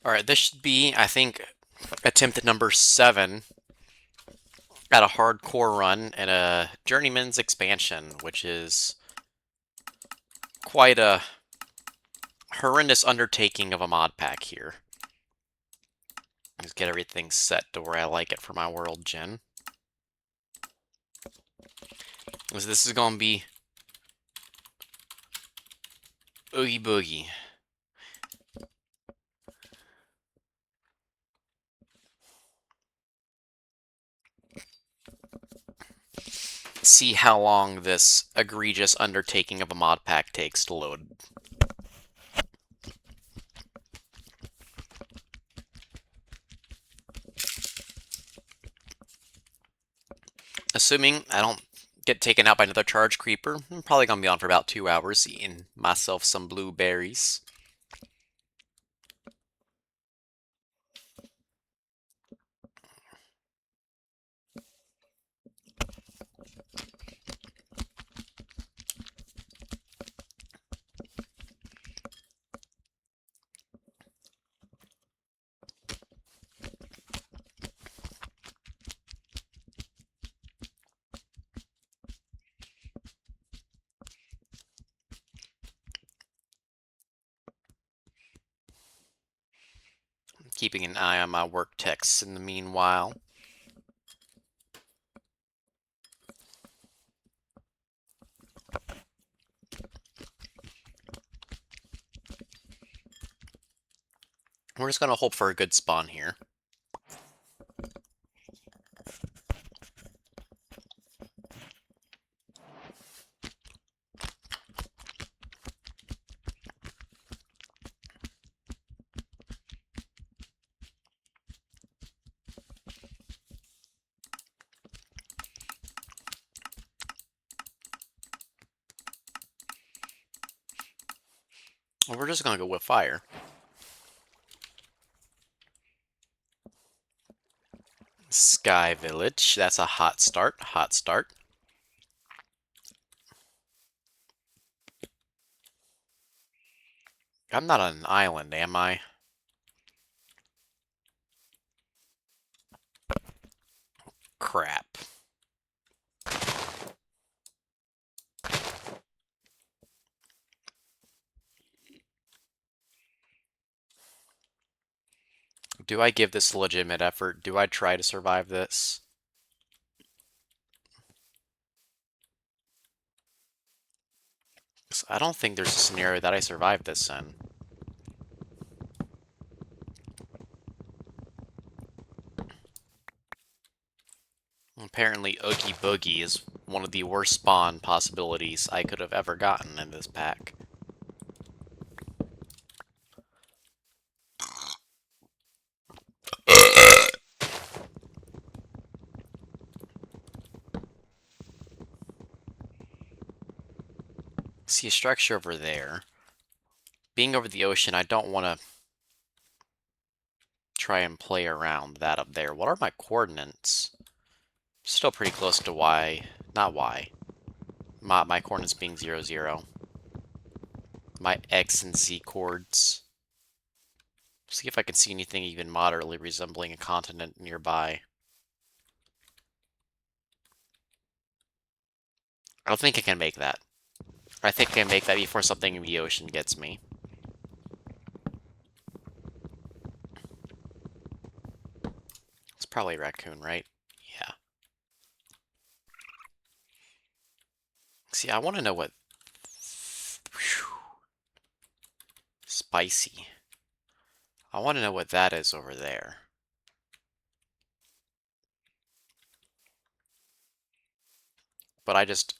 Alright, this should be, I think, attempt number 7 at a hardcore run in a Journeyman's expansion, which is quite a horrendous undertaking of a mod pack here. Let's get everything set to where I like it for my world gen. Because this is going to be oogie boogie. See how long this egregious undertaking of a mod pack takes to load. Assuming I don't get taken out by another charge creeper, I'm probably going to be on for about 2 hours eating myself some blueberries. Keeping an eye on my work texts in the meanwhile. We're just going to hope for a good spawn here. Well, we're just going to go with fire. Sky Village. That's a hot start. Hot start. I'm not on an island, am I? Crap. Do I give this a legitimate effort? Do I try to survive this? I don't think there's a scenario that I survive this in. Apparently, Oogie Boogie is one of the worst spawn possibilities I could have ever gotten in this pack. See a structure over there. Being over the ocean, I don't want to try and play around that up there. What are my coordinates? Still pretty close to Y. Not Y. My coordinates being 0, 0. My X and Z chords. See if I can see anything even moderately resembling a continent nearby. I don't think I can make that. I think I can make that before something in the ocean gets me. It's probably a raccoon, right? Yeah. See, I want to know what... Spicy. I want to know what that is over there. But I just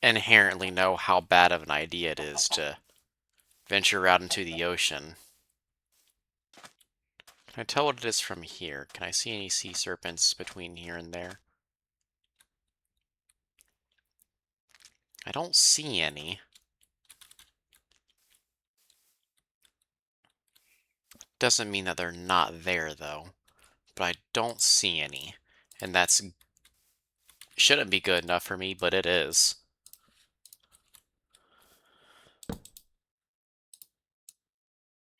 inherently know how bad of an idea it is to venture out into the ocean. Can I tell what it is from here? Can I see any sea serpents between here and there? I don't see any. Doesn't mean that they're not there, though. But I don't see any. And that's... shouldn't be good enough for me, but it is.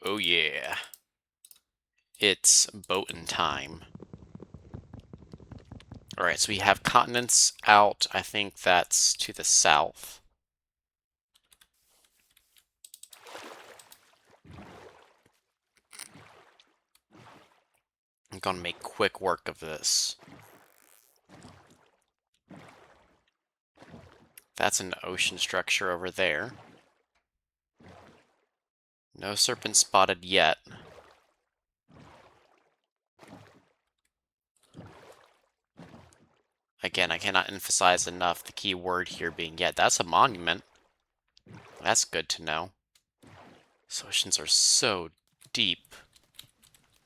Oh yeah. it's boatin' time. Alright, so we have continents out. I think that's to the south. I'm gonna make quick work of this. That's an ocean structure over there. No serpent spotted yet. Again, I cannot emphasize enough the key word here being yet. That's a monument. That's good to know. These oceans are so deep.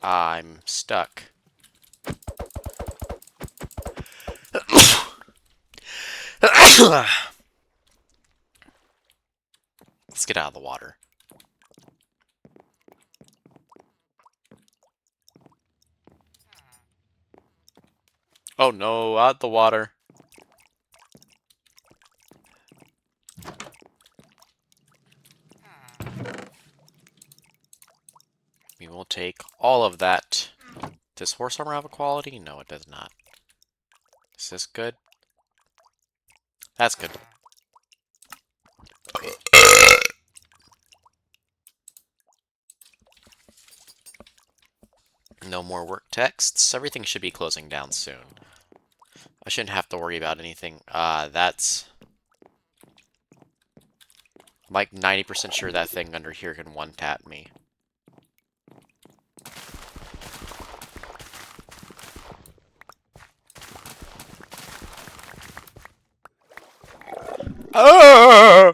I'm stuck. Let's get out of the water. Oh no, out the water. We will take all of that. Does horse armor have a quality? No, it does not. Is this good? That's good. No more work texts. Everything should be closing down soon. I shouldn't have to worry about anything. That's... I'm like 90% sure that thing under here can one-tap me. Oh!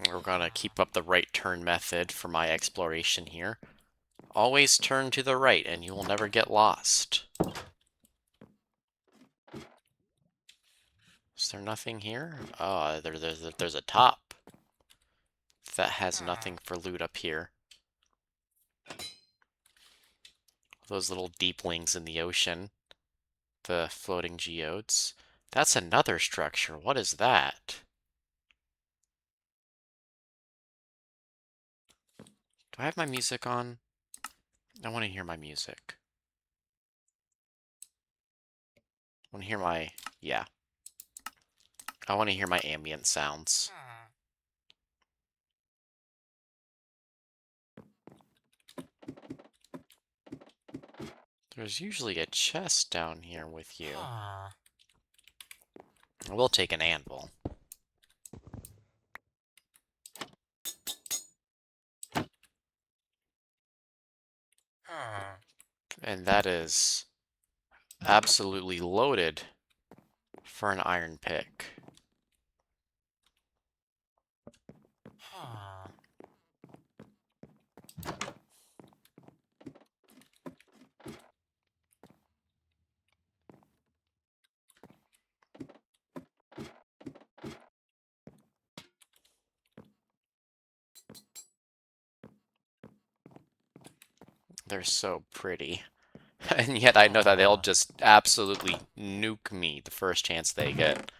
We're gonna keep up the right turn method for my exploration here. Always turn to the right and you will never get lost. Is there nothing here? Oh, there's a top that has nothing for loot up here. Those little deeplings in the ocean. The floating geodes. That's another structure. What is that? Do I have my music on? I want to hear my music. I want to hear my... Yeah. I want to hear my ambient sounds. There's usually a chest down here with you. I will take an anvil. And that is absolutely loaded for an iron pick. They're so pretty. And yet I know that they'll just absolutely nuke me the first chance they get.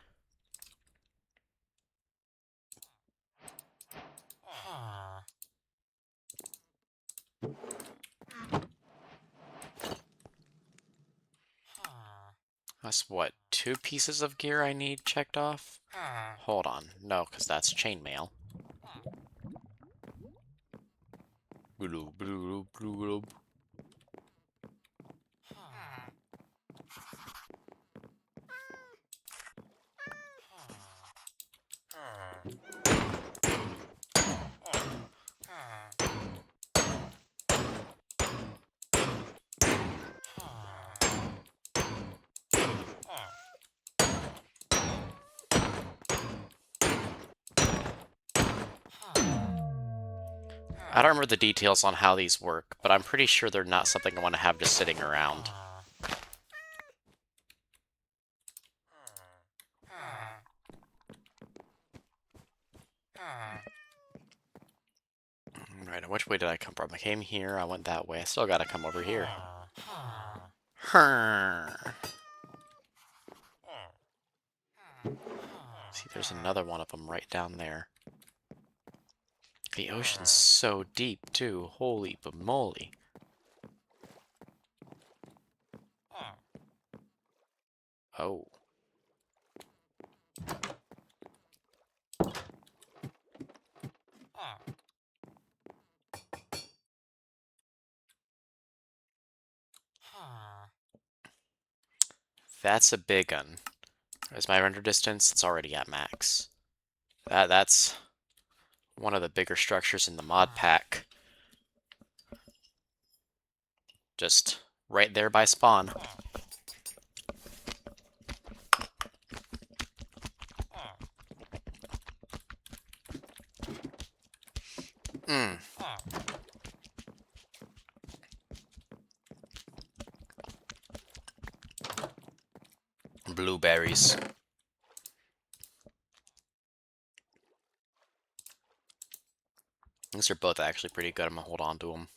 That's what, 2 pieces of gear I need checked off? Hold on. No, because that's chainmail. I don't remember the details on how these work, but I'm pretty sure they're not something I want to have just sitting around. Right, which way did I come from? I came here, I went that way. I still gotta come over here. See, there's another one of them right down there. The ocean's so deep, too. Holy moly. Oh. That's a big one. As my render distance, it's already at max. That's one of the bigger structures in the mod pack. Just right there by spawn. Mmm. Blueberries. These are both actually pretty good. I'm gonna hold on to them.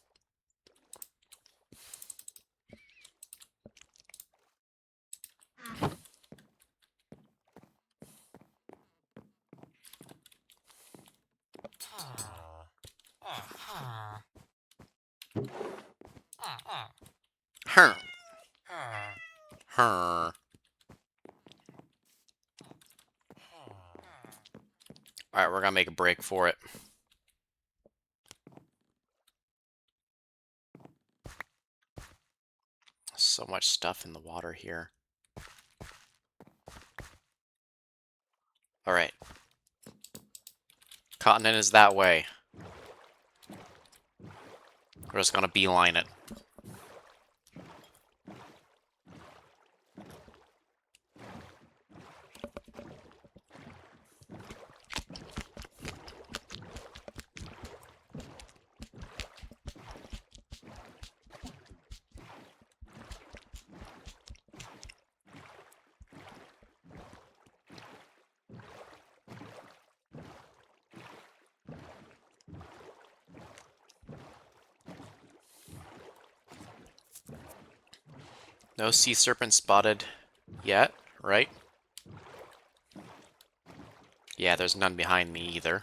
Huh. Huh. Alright, we're gonna make a break for it. So much stuff in the water here. Alright. Continent is that way. We're just gonna beeline it. No sea serpent spotted yet, right? Yeah, there's none behind me either.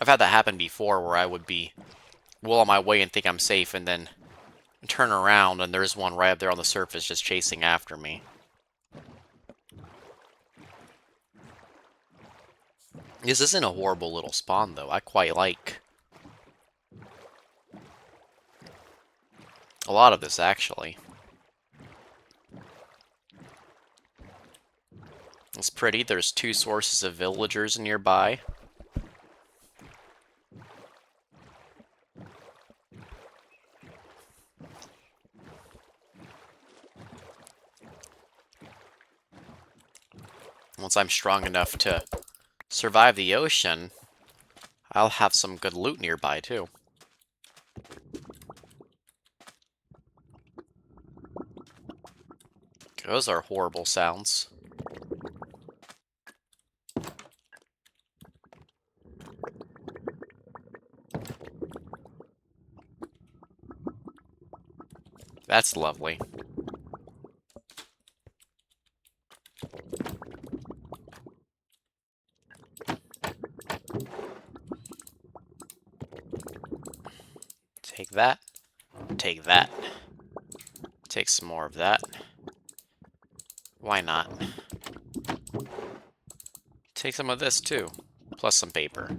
I've had that happen before where I would be well on my way and think I'm safe and then turn around and there's one right up there on the surface just chasing after me. This isn't a horrible little spawn though. I quite like a lot of this actually. It's pretty. There's 2 sources of villagers nearby. Once I'm strong enough to survive the ocean, I'll have some good loot nearby too. Those are horrible sounds. That's lovely. Take that. Take that. Take some more of that. Why not? Take some of this too. Plus some paper.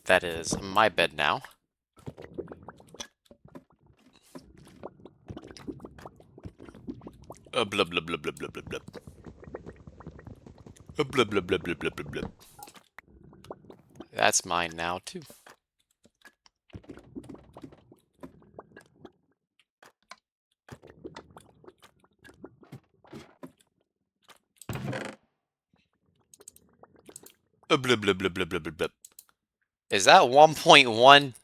That is my bed now. Blub blub blub blub blub blub blub. Blub blub blub blub blub blub blub. That's mine now too. Blub blub blub blub blub blub blub. Is that 1.1?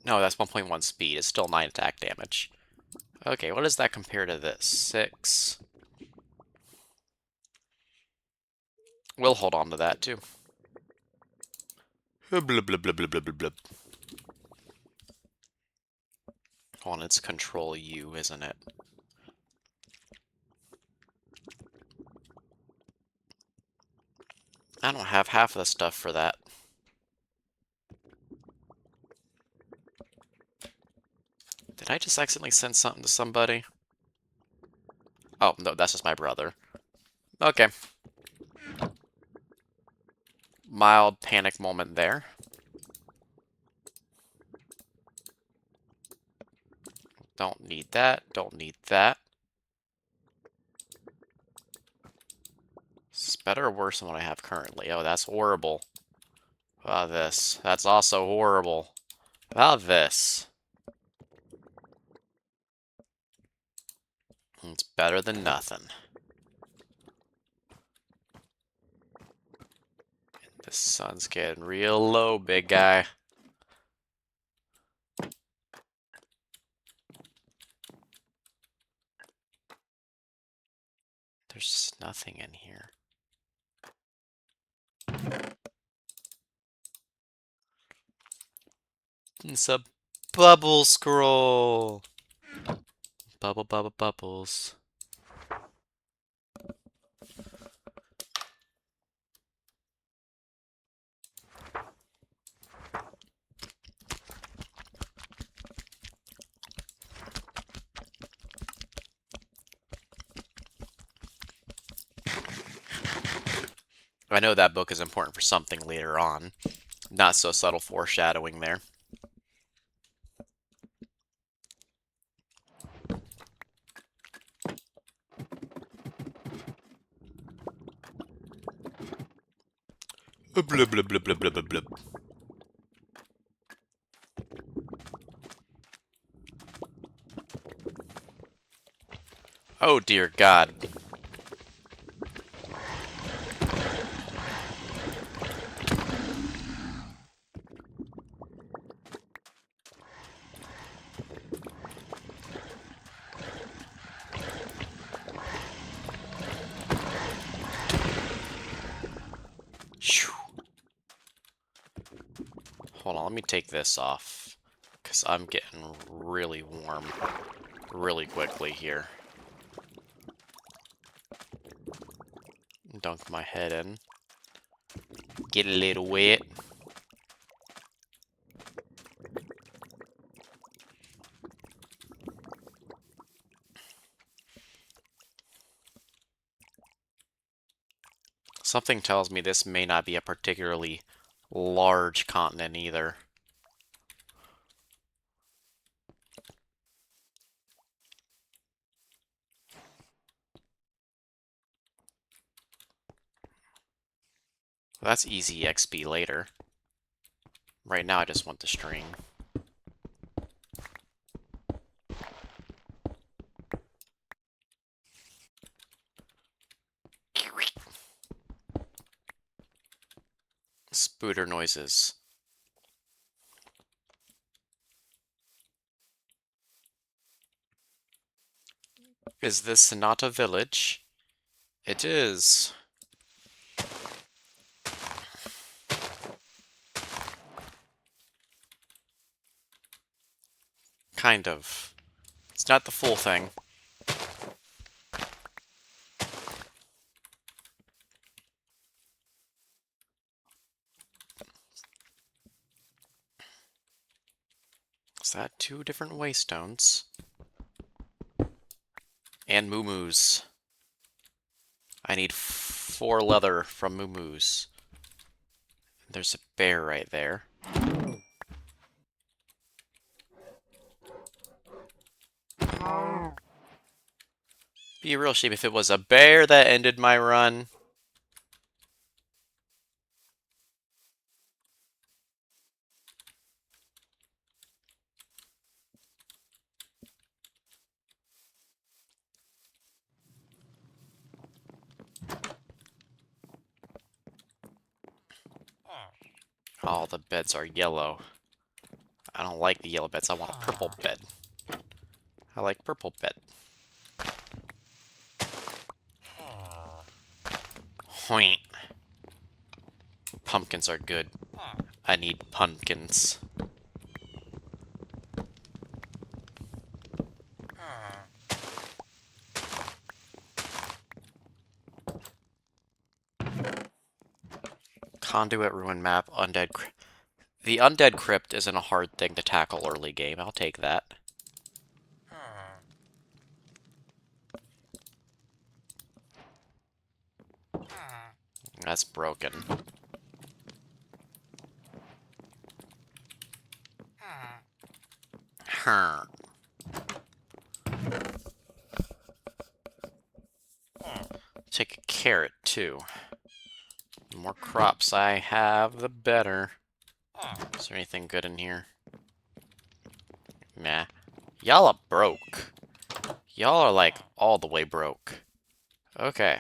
No, that's 1.1 speed. It's still 9 attack damage. Okay, what does that compare to this? 6. We'll hold on to that too. Blub blub blub blub blub blub blub. Hold on, it's Control U, isn't it? I don't have half of the stuff for that. Did I just accidentally send something to somebody? Oh, no, that's just my brother. Okay. Mild panic moment there. Don't need that. Don't need that. Is this better or worse than what I have currently? Oh, that's horrible. How about this? That's also horrible. How about this? It's better than nothing. The sun's getting real low, big guy. There's just nothing in here. It's a bubble scroll. Bubble, bubble, bubbles. I know that book is important for something later on. Not so subtle foreshadowing there. Blub, blub, blub, blub, blub, blub, blub. Oh dear God. Hold on, let me take this off. Because I'm getting really warm really quickly here. Dunk my head in. Get a little wet. Something tells me this may not be a particularly large continent either. That's easy XP later. Right now I just want the string. Spooter noises. Is this Sonata Village? It is. Kind of. It's not the full thing. Is that 2 different waystones? And moo-moos. I need 4 leather from moo-moos. There's a bear right there. Be a real shame if it was a bear that ended my run. All the beds are yellow. I don't like the yellow beds. I want a purple bed. I like purple bed. Hoint. Pumpkins are good. I need pumpkins. Conduit, Ruin Map, Undead Crypt. The Undead Crypt isn't a hard thing to tackle early game. I'll take that. That's broken. Huh. Take a carrot, too. The more crops I have, the better. Is there anything good in here? Nah. Y'all are broke. Y'all are, like, all the way broke. Okay.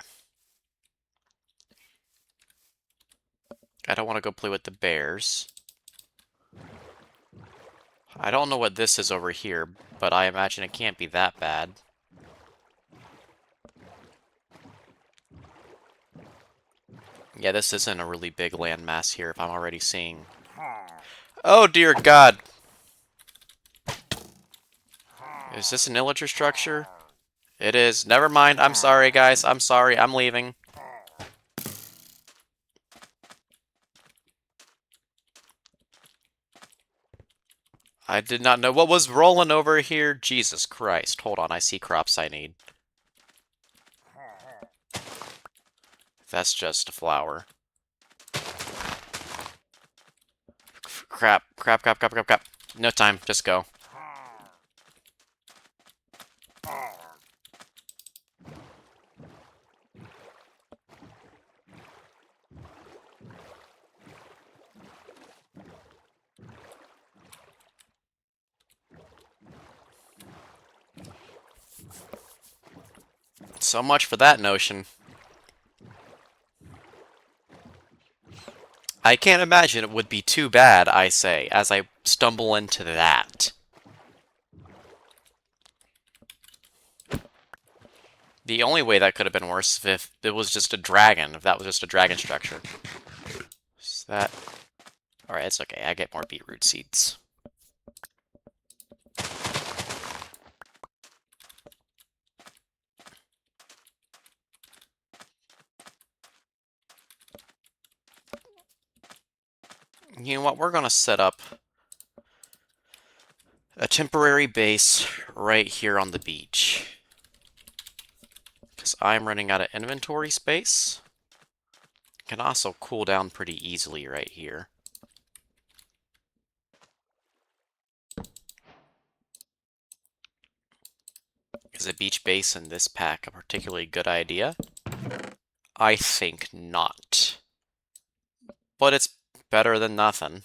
I don't want to go play with the bears. I don't know what this is over here, but I imagine it can't be that bad. Yeah, this isn't a really big landmass here if I'm already seeing... Oh, dear God! Is this an illager structure? It is. Never mind. I'm sorry, guys. I'm sorry. I'm leaving. I did not know what was rolling over here. Jesus Christ. Hold on. I see crops I need. That's just a flower. Crap. Crap, crap, crap, crap, crap. No time. Just go. So much for that notion. I can't imagine it would be too bad, I say, as I stumble into that. The only way that could have been worse if it was just a dragon, if that was just a dragon structure. Is that... Alright, it's okay. I get more beetroot seeds. You know what? We're going to set up a temporary base right here on the beach. Because I'm running out of inventory space. Can also cool down pretty easily right here. Is a beach base in this pack a particularly good idea? I think not. But it's better than nothing.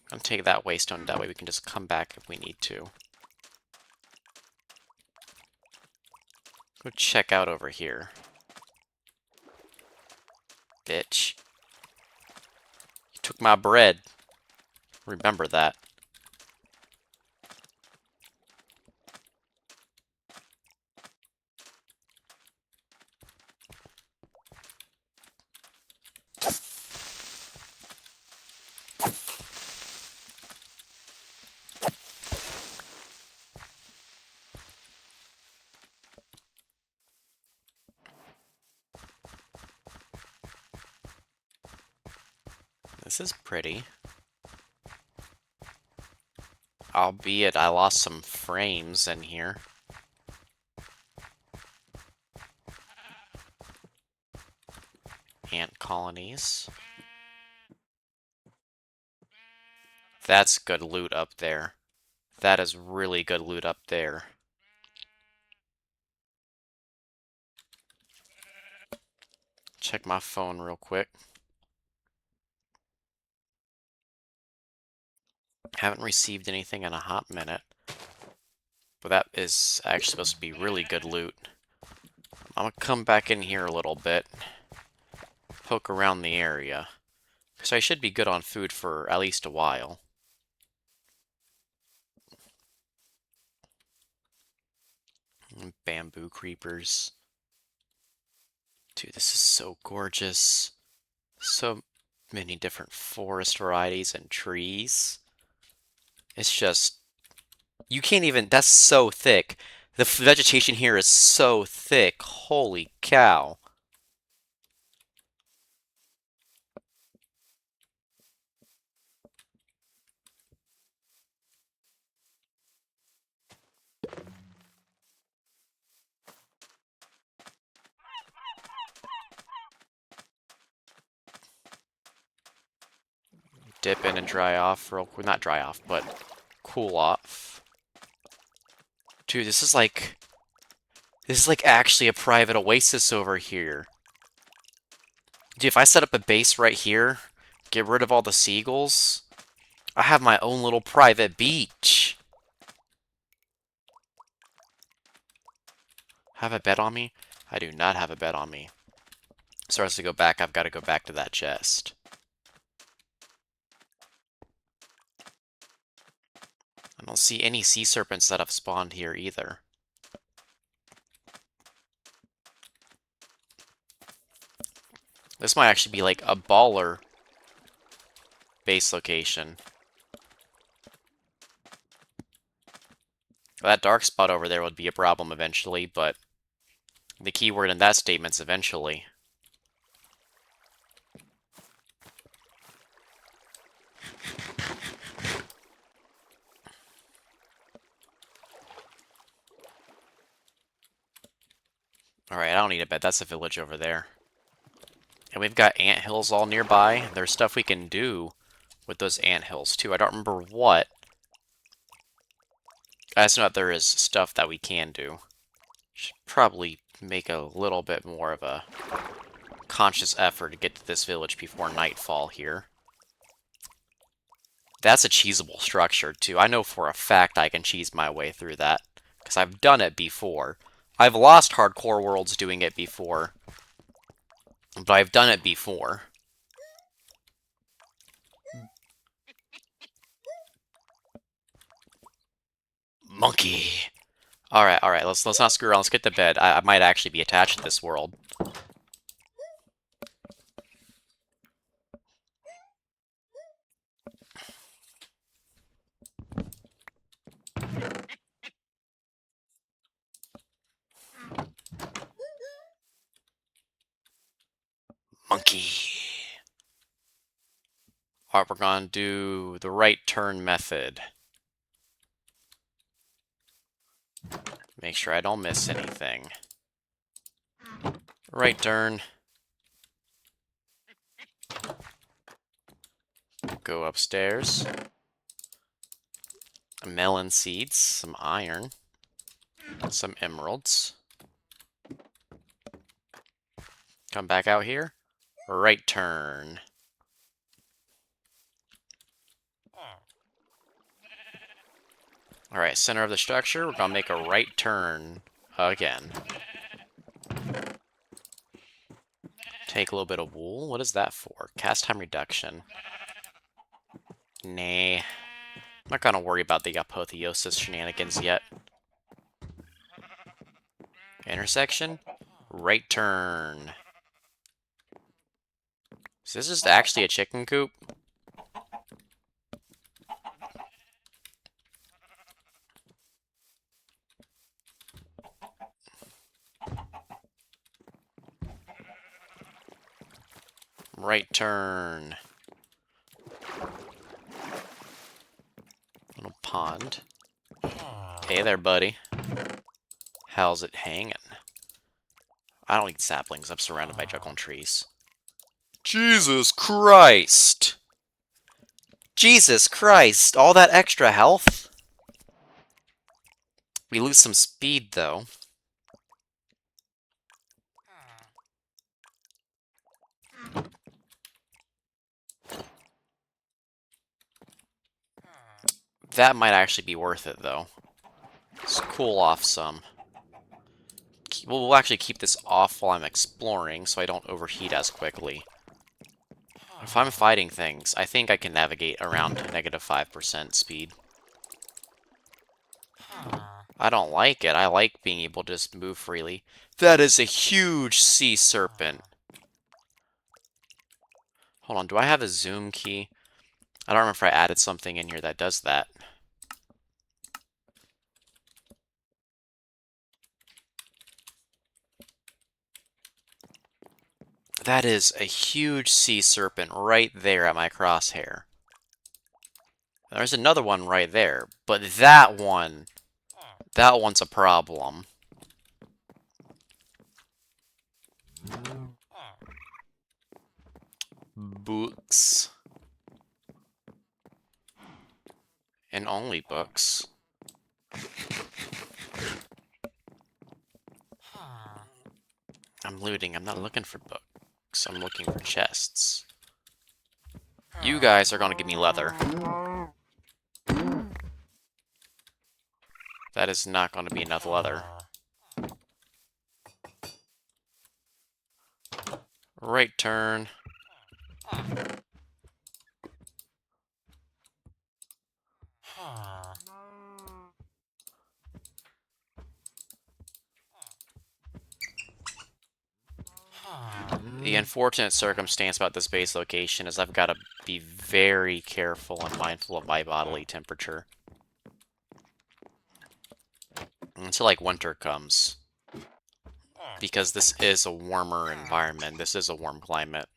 I'm gonna take that waystone, that way we can just come back if we need to. Go check out over here. Bitch. You took my bread. Remember that. This is pretty. Albeit I lost some frames in here. Ant colonies. That's good loot up there. That is really good loot up there. Check my phone real quick. Haven't received anything in a hot minute. But that is actually supposed to be really good loot. I'm gonna come back in here a little bit. Poke around the area. Because I should be good on food for at least a while. Bamboo creepers. Dude, this is so gorgeous. So many different forest varieties and trees. It's just... You can't even... That's so thick. The vegetation here is so thick. Holy cow. dip in and dry off real quick. Not dry off, but cool off. Dude, this is like actually a private oasis over here. Dude, if I set up a base right here, get rid of all the seagulls, I have my own little private beach. Have a bed on me? I do not have a bed on me. So as to go back, I've got to go back to that chest. I don't see any sea serpents that have spawned here either. This might actually be like a baller base location. That dark spot over there would be a problem eventually, but the keyword in that statement's eventually. Alright, I don't need a bed. That's a village over there. And we've got anthills all nearby. There's stuff we can do with those anthills, too. I don't remember what. I just know that there is stuff that we can do. Should probably make a little bit more of a conscious effort to get to this village before nightfall here. That's a cheesable structure, too. I know for a fact I can cheese my way through that, because I've done it before. I've lost hardcore worlds doing it before, but I've done it before. Monkey! Alright, let's not screw around, let's get to bed. I might actually be attached to this world. Monkey! Alright, we're gonna do the right turn method. Make sure I don't miss anything. Right turn. Go upstairs. Melon seeds, some iron, some emeralds. Come back out here. Right turn. Alright, center of the structure, we're gonna make a right turn again. Take a little bit of wool. What is that for? Cast time reduction. Nah. I'm not gonna worry about the apotheosis shenanigans yet. Intersection. Right turn. So this is actually a chicken coop? Right turn. Little pond. Hey there, buddy. How's it hanging? I don't need saplings. I'm surrounded by juggling trees. Jesus Christ! Jesus Christ! All that extra health? We lose some speed, though. That might actually be worth it, though. Let's cool off some. We'll actually keep this off while I'm exploring, so I don't overheat as quickly. If I'm fighting things, I think I can navigate around -5% speed. I don't like it. I like being able to just move freely. That is a huge sea serpent. Hold on, do I have a zoom key? I don't remember if I added something in here that does that. That is a huge sea serpent right there at my crosshair. There's another one right there, but that one's a problem. Books. And only books. I'm looting. I'm not looking for books. I'm looking for chests. You guys are gonna give me leather. That is not gonna be enough leather. Right turn. The unfortunate circumstance about this base location is I've got to be very careful and mindful of my bodily temperature. Until, like, winter comes. Because this is a warmer environment. This is a warm climate.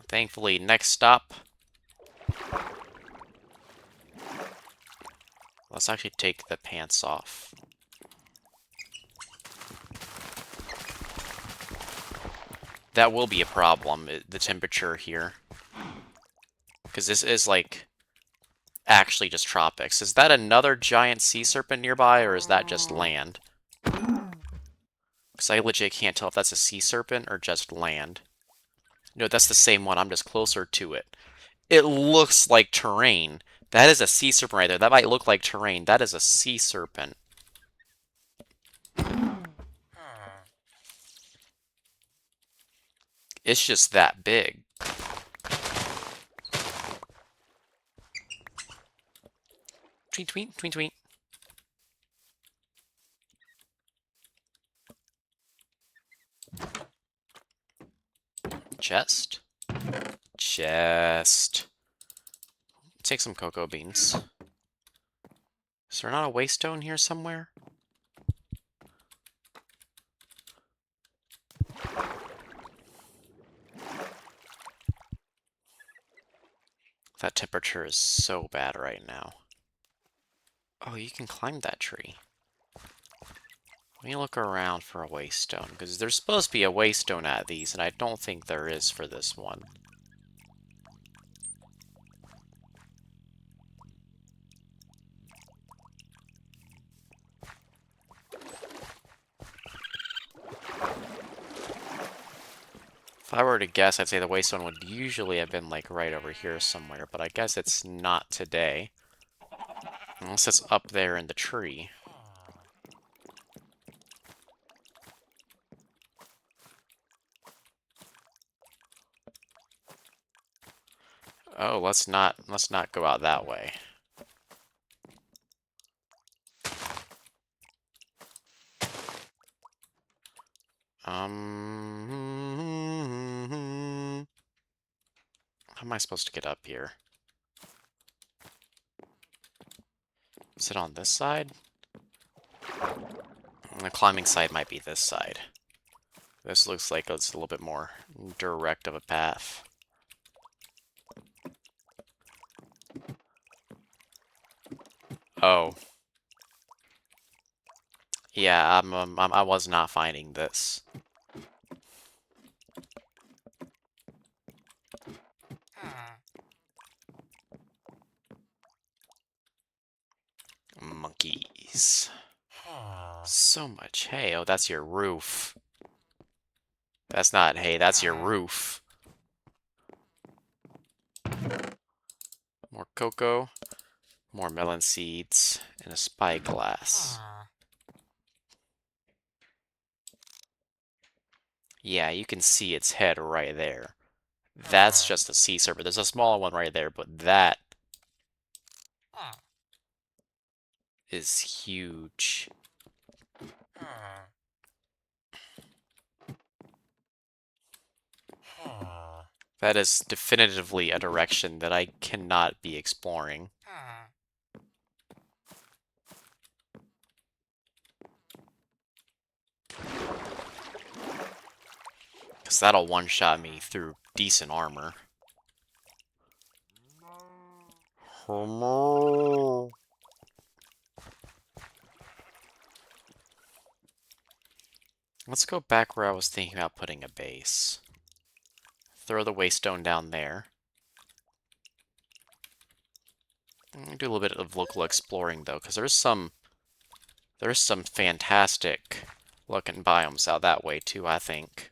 Thankfully, next stop... Let's actually take the pants off. That will be a problem, the temperature here. Because this is, like, actually just tropics. Is that another giant sea serpent nearby, or is that just land? Because I legit can't tell if that's a sea serpent or just land. No, that's the same one. I'm just closer to it. It looks like terrain. That is a sea serpent right there. That might look like terrain. That is a sea serpent. It's just that big. Tweet, tweet, tweet, tweet. Chest. Chest. Take some cocoa beans. Is there not a waystone here somewhere? That temperature is so bad right now. Oh, you can climb that tree. Let me look around for a waystone, because there's supposed to be a waystone at these, and I don't think there is for this one. If I were to guess, I'd say the waystone would usually have been, like, right over here somewhere, but I guess it's not today. Unless it's up there in the tree. Oh, let's not go out that way. How am I supposed to get up here? Is it on this side? The climbing side might be this side. This looks like it's a little bit more direct of a path. Oh. Yeah, I was not finding this. Monkeys. So much hay. Oh, that's your roof. That's not hay, that's your roof. More cocoa. More melon seeds. And a spyglass. Yeah, you can see its head right there. That's just a sea serpent. There's a smaller one right there, but that is huge. That is definitively a direction that I cannot be exploring. Because that'll one-shot me through decent armor. Let's go back where I was thinking about putting a base. Throw the waystone down there. Do a little bit of local exploring though, because there's some fantastic looking biomes out that way too, I think.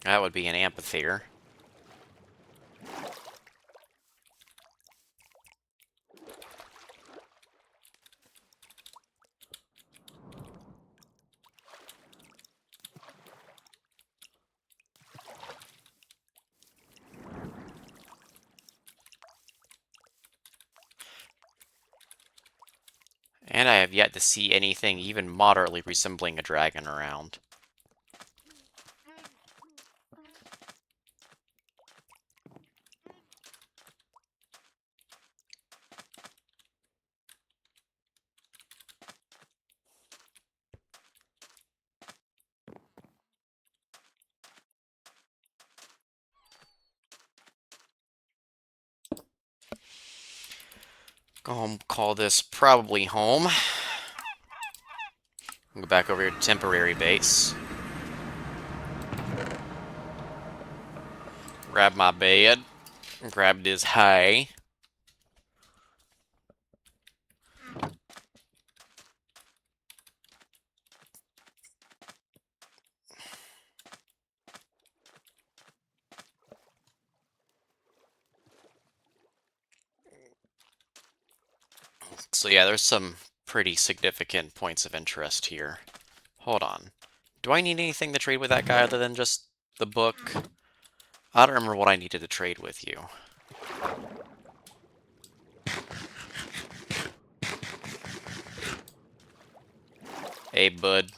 That would be an amphitheater. And I have yet to see anything even moderately resembling a dragon around. I'll call this probably home. Go back over here to temporary base. Grab my bed. Grab this hay. So yeah, there's some pretty significant points of interest here. Hold on. Do I need anything to trade with that guy other than just the book? I don't remember what I needed to trade with you. Hey, bud.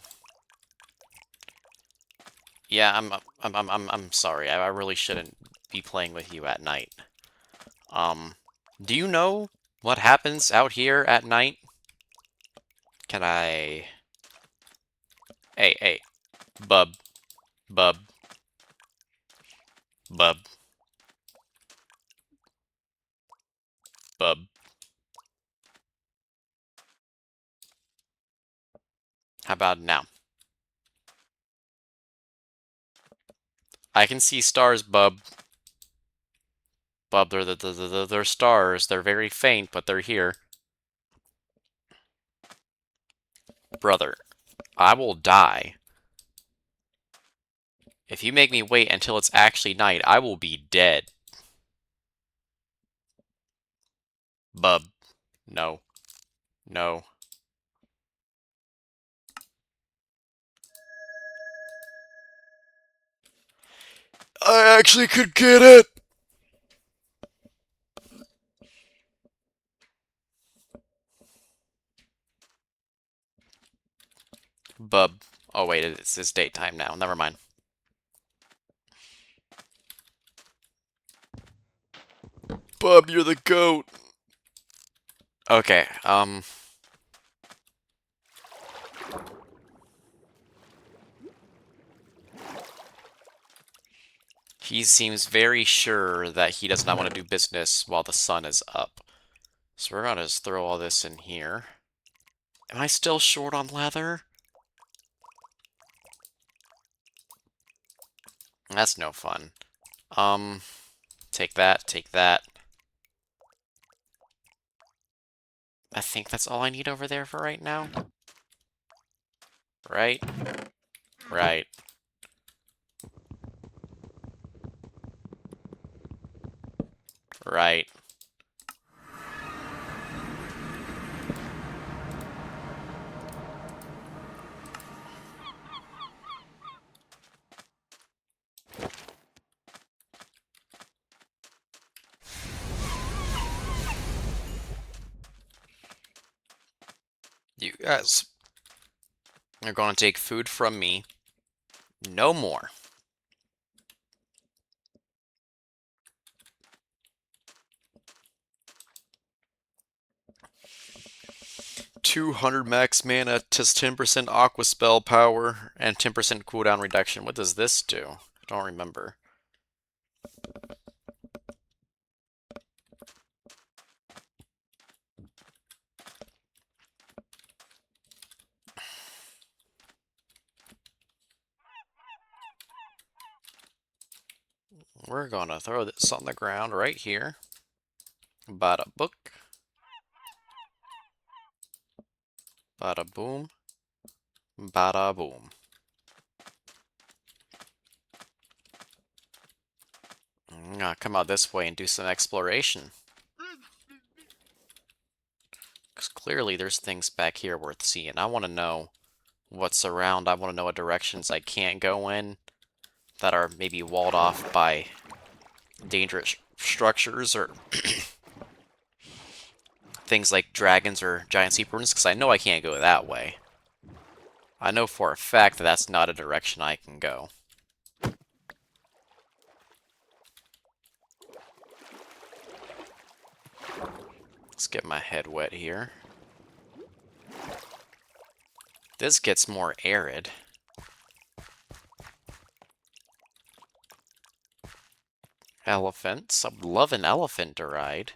Yeah, I'm sorry. I really shouldn't be playing with you at night. Do you know what happens out here at night? Can I... Hey, bub, bub, bub, bub. How about now? I can see stars, bub. Bub, they're stars. They're very faint, but they're here. Brother, I will die. If you make me wait until it's actually night, I will be dead. Bub. No. No. I actually could get it! Bub. Oh wait, it's daytime now. Never mind. Bub, you're the goat. Okay, he seems very sure that he does not want to do business while the sun is up. So we're gonna just throw all this in here. Am I still short on leather? That's no fun. Take that, take that. I think that's all I need over there for right now. Right? Right. Right. You guys are going to take food from me. No more. 200 max mana, just 10% Aqua Spell power, and 10% cooldown reduction. What does this do? I don't remember. We're gonna throw this on the ground right here. Bada book. Bada boom. Bada boom. I'm gonna come out this way and do some exploration. Because clearly there's things back here worth seeing. I want to know what's around. I want to know what directions I can't go in that are maybe walled off by dangerous structures or things like dragons or giant sea runes, because I know I can't go that way. I know for a fact that that's not a direction I can go. Let's get my head wet here. This gets more arid. Elephants. I would love an elephant to ride.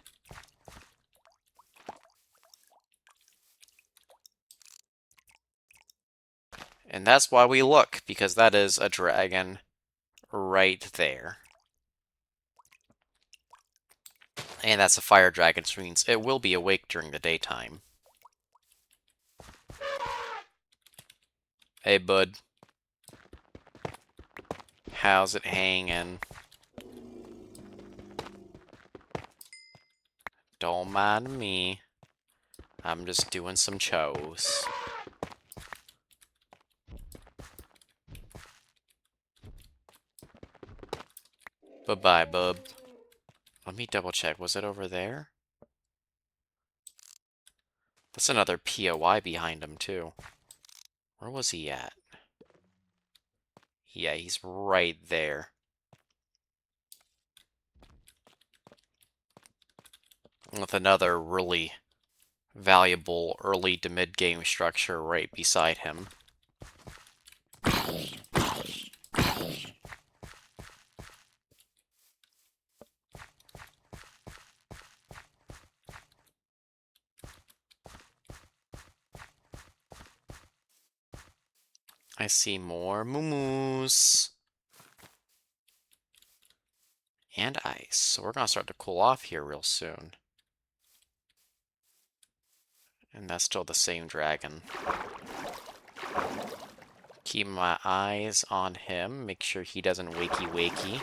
And that's why we look, because that is a dragon right there. And that's a fire dragon, which means it will be awake during the daytime. Hey, bud. How's it hanging? Don't mind me. I'm just doing some chos. Bye-bye, bub. Let me double check. Was it over there? That's another POI behind him, too. Where was he at? Yeah, he's right there. With another really valuable early to mid-game structure right beside him. I see more moo-moos. And ice. So we're gonna start to cool off here real soon. And that's still the same dragon. Keep my eyes on him. Make sure he doesn't wakey.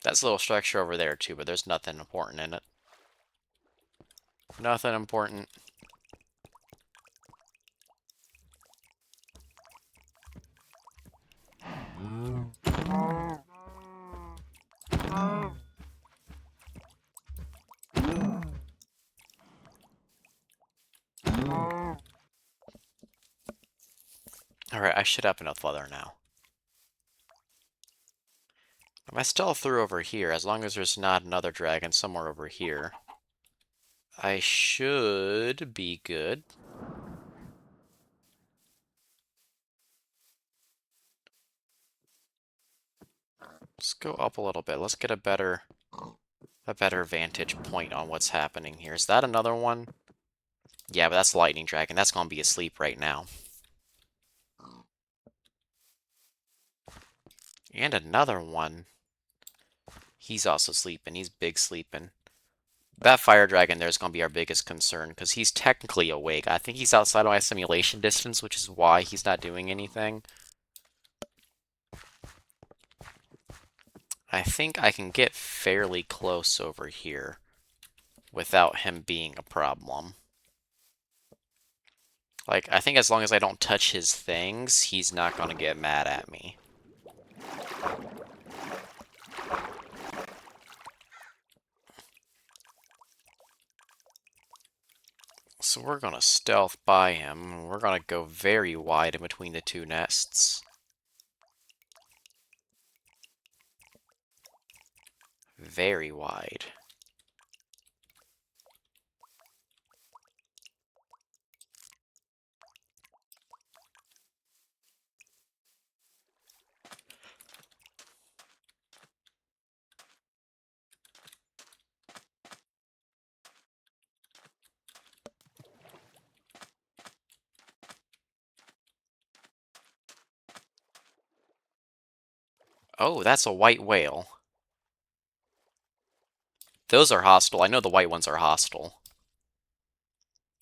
That's a little structure over there too, but there's nothing important in it. Nothing important. Alright, I should have enough leather now. If I stealth through over here, as long as there's not another dragon somewhere over here, I should be good. Let's go up a little bit. Let's get a better vantage point on what's happening here. Is that another one? Yeah, but that's Lightning Dragon. That's gonna be asleep right now. And another one. He's also sleeping. He's big sleeping. That fire dragon there is going to be our biggest concern, because he's technically awake. I think he's outside of my simulation distance, which is why he's not doing anything. I think I can get fairly close over here without him being a problem. Like, I think as long as I don't touch his things, he's not going to get mad at me. So we're going to stealth by him. We're going to go very wide in between the two nests. Very wide. Oh, that's a white whale. Those are hostile. I know the white ones are hostile.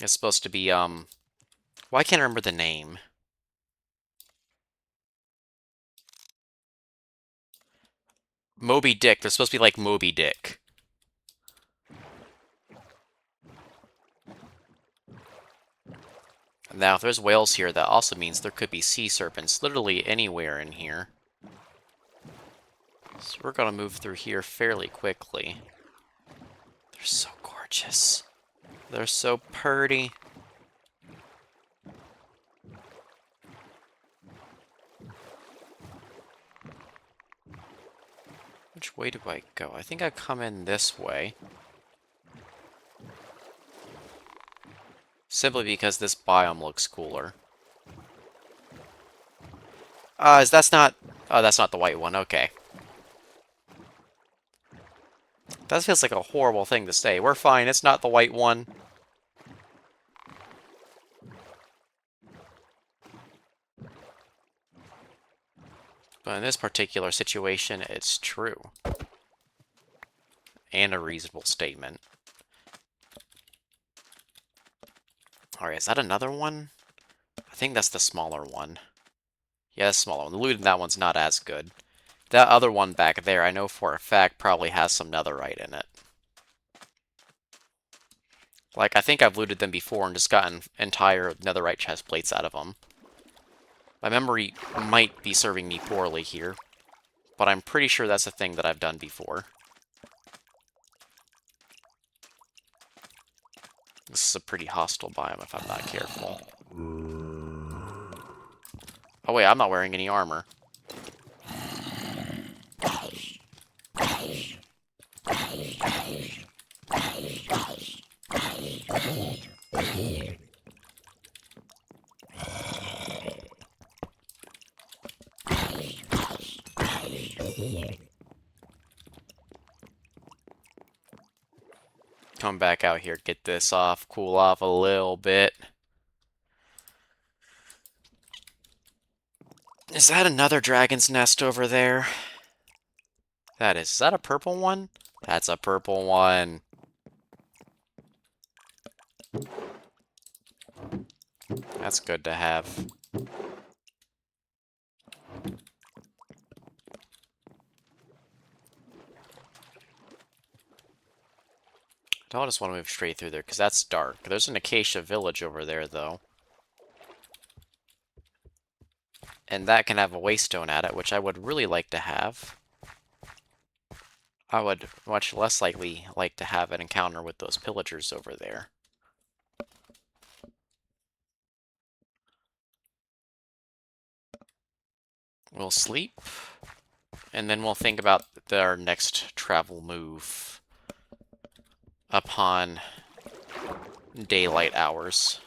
It's supposed to be, well, I can't remember the name. Moby Dick. They're supposed to be like Moby Dick. Now, if there's whales here, that also means there could be sea serpents literally anywhere in here. So we're gonna move through here fairly quickly. They're so gorgeous. They're so pretty. Which way do I go? I think I come in this way. Simply because this biome looks cooler. That's not... Oh, that's not the white one. Okay. That feels like a horrible thing to say. We're fine. It's not the white one. But in this particular situation, it's true. And a reasonable statement. Alright, is that another one? I think that's the smaller one. Yeah, that's the smaller one. The loot in that one's not as good. That other one back there, I know for a fact, probably has some netherite in it. Like, I think I've looted them before and just gotten entire netherite chest plates out of them. My memory might be serving me poorly here, but I'm pretty sure that's a thing that I've done before. This is a pretty hostile biome if I'm not careful. Oh wait, I'm not wearing any armor. Come back out here, get this off, cool off a little bit. Is that another dragon's nest over there? Is that a purple one? That's a purple one. That's good to have. I don't just want to move straight through there, because that's dark. There's an acacia village over there, though. And that can have a waystone at it, which I would really like to have. I would much less likely like to have an encounter with those pillagers over there. We'll sleep, and then we'll think about our next travel move upon daylight hours.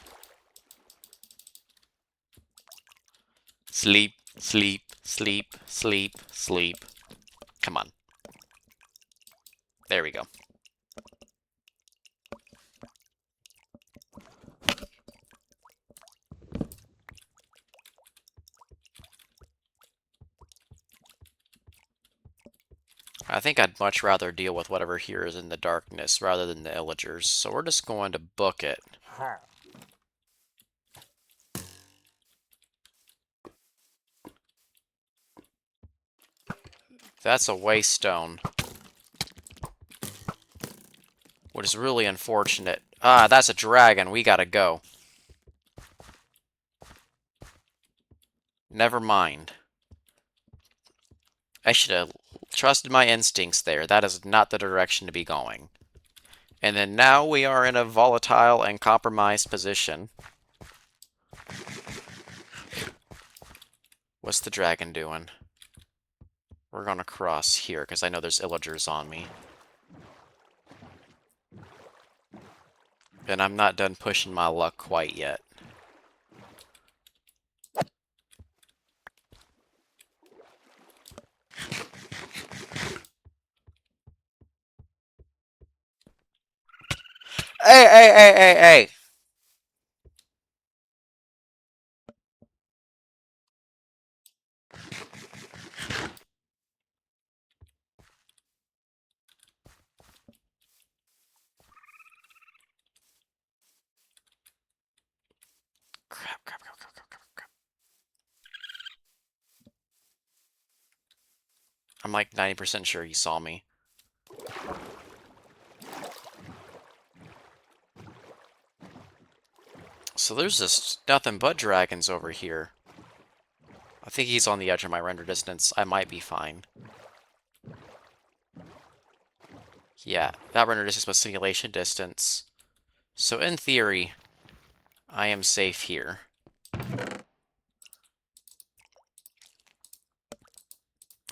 Sleep, sleep, sleep, sleep, sleep. Come on. There we go. I think I'd much rather deal with whatever here is in the darkness rather than the illagers, so we're just going to book it. That's a waystone. Which is really unfortunate. Ah, that's a dragon. We gotta go. Never mind. I should have trusted my instincts there. That is not the direction to be going. And then now we are in a volatile and compromised position. What's the dragon doing? We're gonna cross here, because I know there's illagers on me. And I'm not done pushing my luck quite yet. Hey, hey, hey, hey, hey! I'm like 90% sure he saw me. So there's just nothing but dragons over here. I think he's on the edge of my render distance. I might be fine. Yeah, that render distance was simulation distance. So in theory, I am safe here.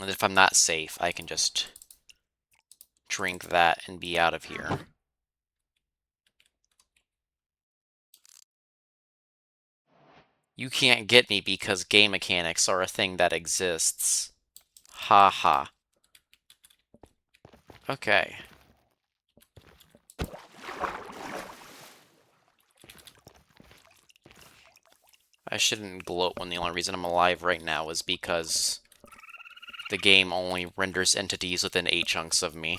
And if I'm not safe, I can just drink that and be out of here. You can't get me because game mechanics are a thing that exists. Ha ha. Okay. I shouldn't gloat when the only reason I'm alive right now is because the game only renders entities within 8 chunks of me.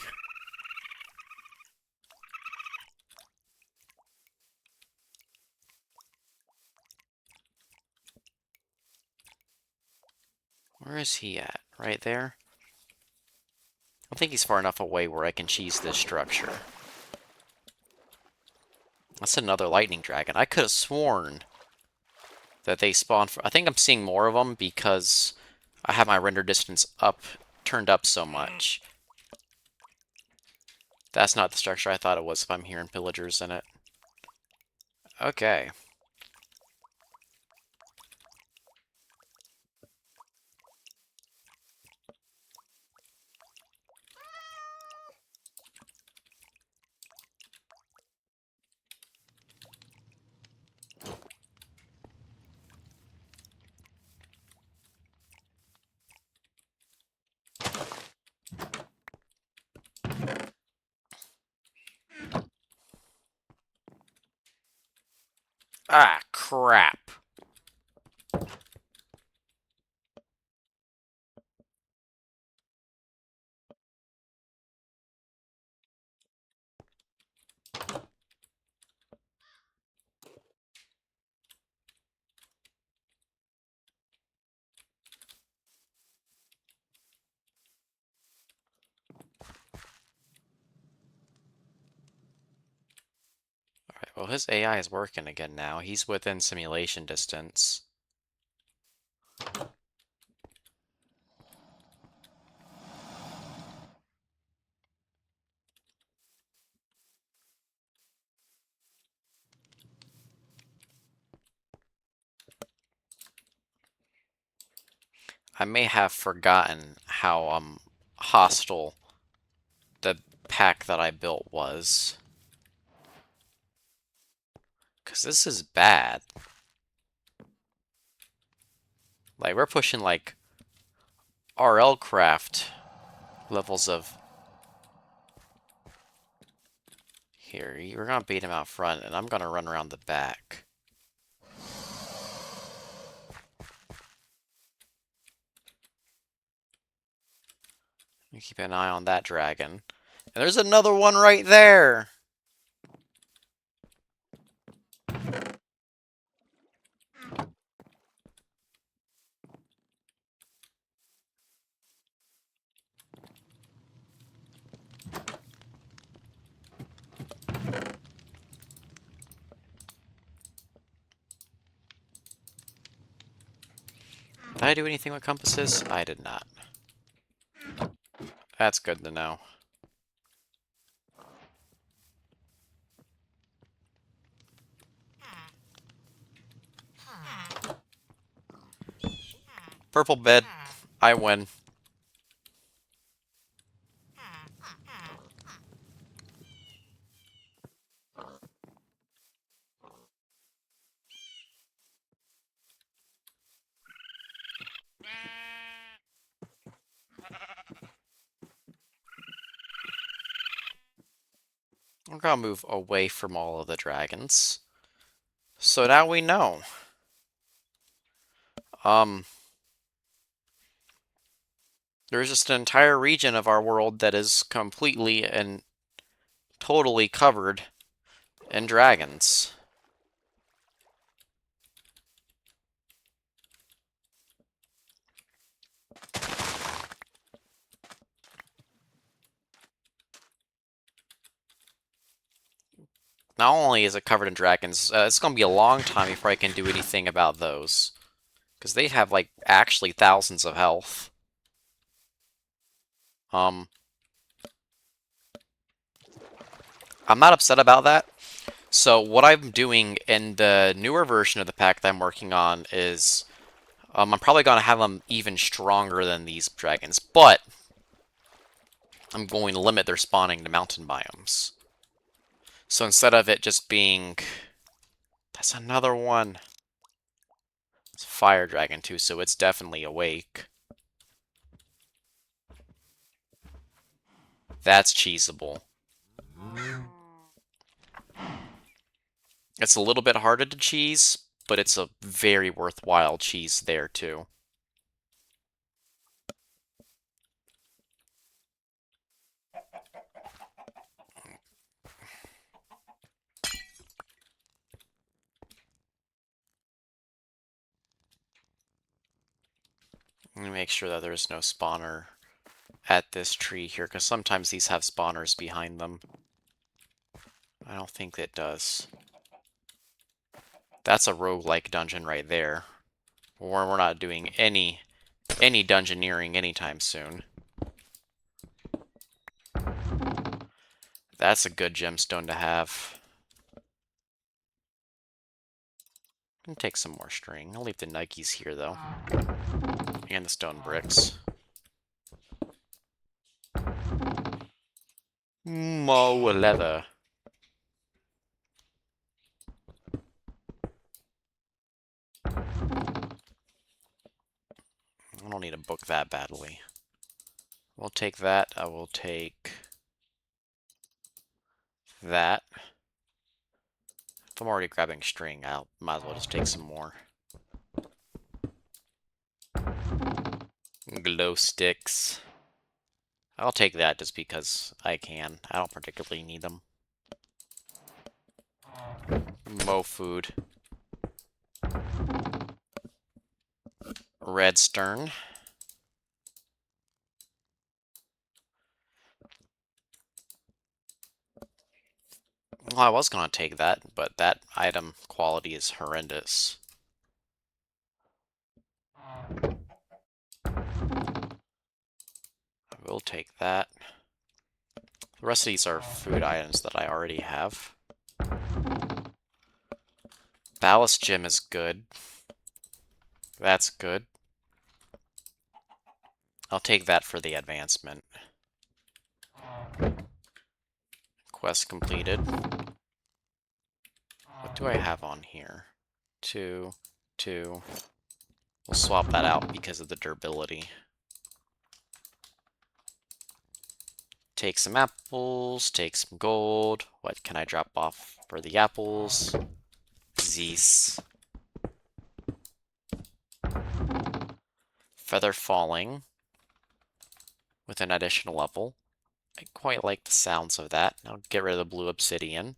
Where is he at? Right there? I think he's far enough away where I can cheese this structure. That's another lightning dragon. I could have sworn that they spawn for... I think I'm seeing more of them because I have my render distance turned up so much. That's not the structure I thought it was if I'm hearing pillagers in it. Okay. Ah, crap. Alright, well his AI is working again now. He's within simulation distance. I may have forgotten how hostile the pack that I built was. Because this is bad. Like, we're pushing, like, RL craft levels of... Here, we're gonna beat him out front, and I'm gonna run around the back. You keep an eye on that dragon. And there's another one right there! Did I do anything with compasses? I did not. That's good to know. Purple bed. I win. We're gonna move away from all of the dragons. So now we know. There's just an entire region of our world that is completely and totally covered in dragons. Not only is it covered in dragons, it's going to be a long time before I can do anything about those. Because they have, like, actually thousands of health. Um, I'm not upset about that. So what I'm doing in the newer version of the pack that I'm working on is I'm probably going to have them even stronger than these dragons, but I'm going to limit their spawning to mountain biomes. So instead of it just being... That's another one. It's a fire dragon too, so it's definitely awake. That's cheesable. It's a little bit harder to cheese, but it's a very worthwhile cheese there too. Let me make sure that there's no spawner at this tree here, because sometimes these have spawners behind them. I don't think it does. That's a roguelike dungeon right there. We're not doing any dungeoneering anytime soon. That's a good gemstone to have. I'll take some more string. I'll leave the Nikes here, though. And the stone bricks. Mo leather. I don't need a book that badly. We'll take that. I will take that. If I'm already grabbing string, I might as well just take some more. Glow sticks. I'll take that just because I can. I don't particularly need them. Mo food. Redstone. Well, I was going to take that, but that item quality is horrendous. I will take that. The rest of these are food items that I already have. Ballast gem is good. That's good. I'll take that for the advancement. Quest completed. What do I have on here? 2, 2. We'll swap that out because of the durability. Take some apples, take some gold. What can I drop off for the apples? Zeus. Feather falling with an additional level. I quite like the sounds of that. I'll get rid of the blue obsidian.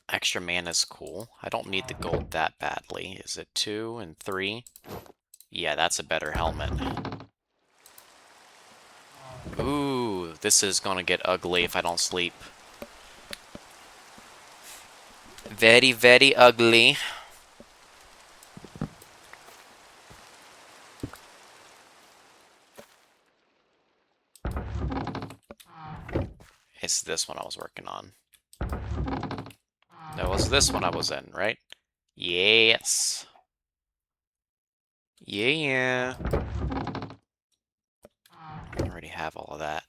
Extra mana is cool. I don't need the gold that badly. Is it 2 and 3? Yeah, that's a better helmet. Ooh, this is gonna get ugly if I don't sleep. Very, very ugly. It's this one I was working on. That was this one I was in, right? Yes. Yeah. I already have all of that.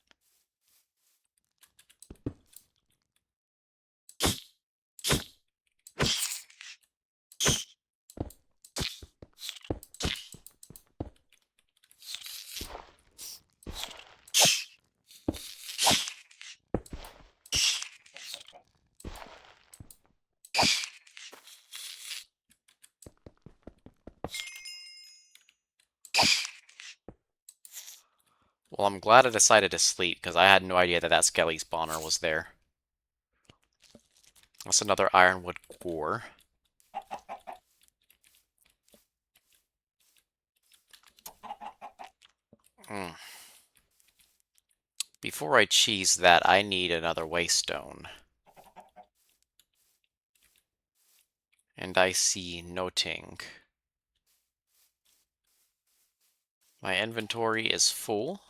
Well, I'm glad I decided to sleep, because I had no idea that that skelly spawner was there. That's another ironwood core. Mm. Before I cheese that, I need another waystone. And I see noting. My inventory is full.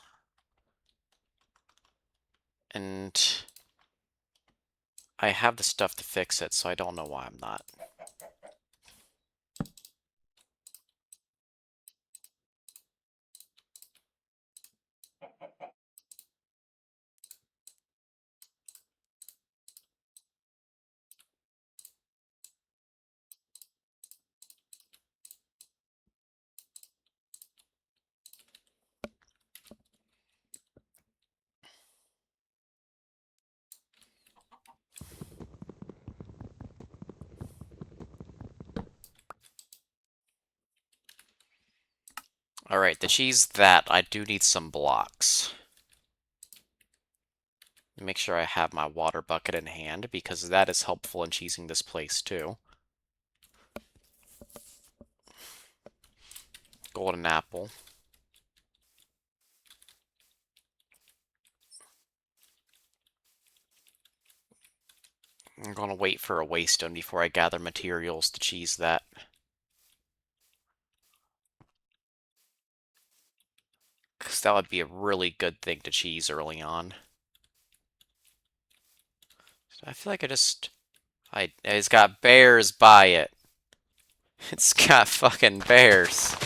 And I have the stuff to fix it, so I don't know why I'm not. Alright, to cheese that, I do need some blocks. Make sure I have my water bucket in hand, because that is helpful in cheesing this place, too. Golden apple. I'm gonna wait for a waystone before I gather materials to cheese that. Because that would be a really good thing to cheese early on. I feel like it's got bears by it. It's got fucking bears.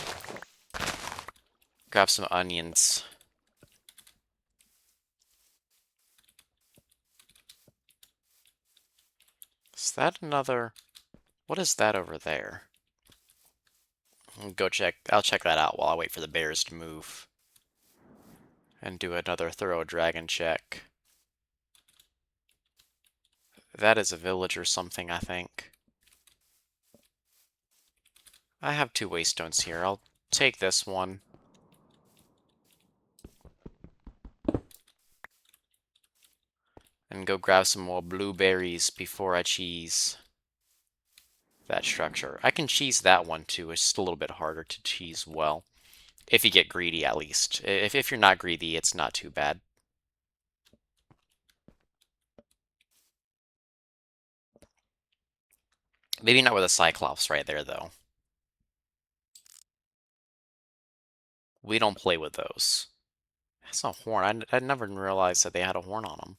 Grab some onions. Is that another... What is that over there? I'll check that out while I wait for the bears to move. And do another thorough dragon check. That is a village or something, I think. I have 2 waystones here. I'll take this one. And go grab some more blueberries before I cheese that structure. I can cheese that one too. It's just a little bit harder to cheese well. If you get greedy, at least. If you're not greedy, it's not too bad. Maybe not with a Cyclops right there, though. We don't play with those. That's a horn. I never realized that they had a horn on them.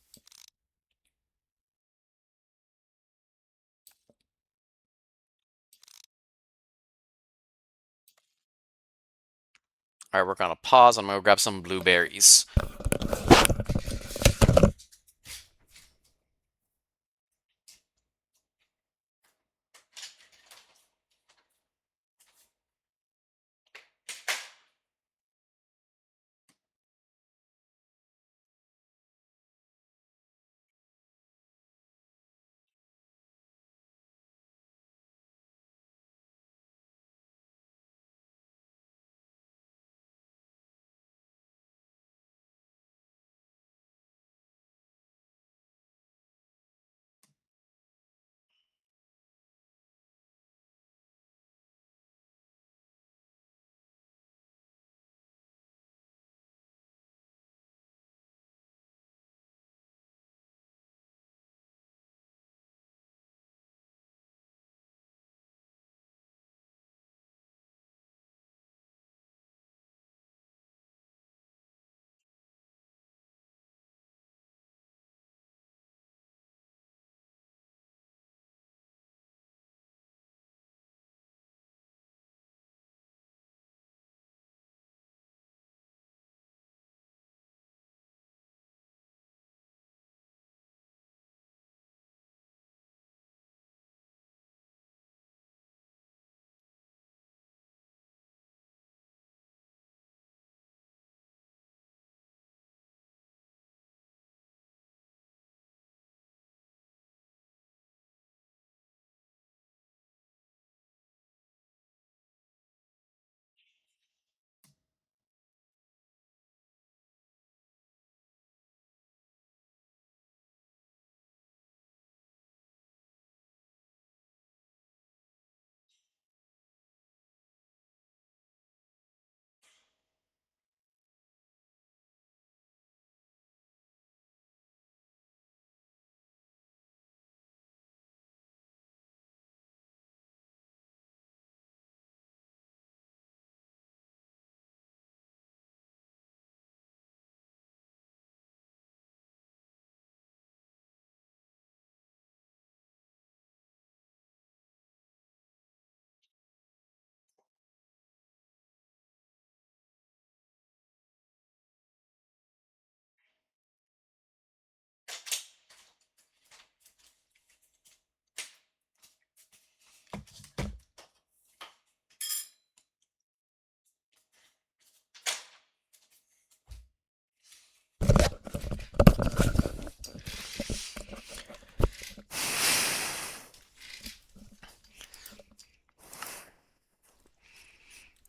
Alright, we're gonna pause. I'm gonna grab some blueberries.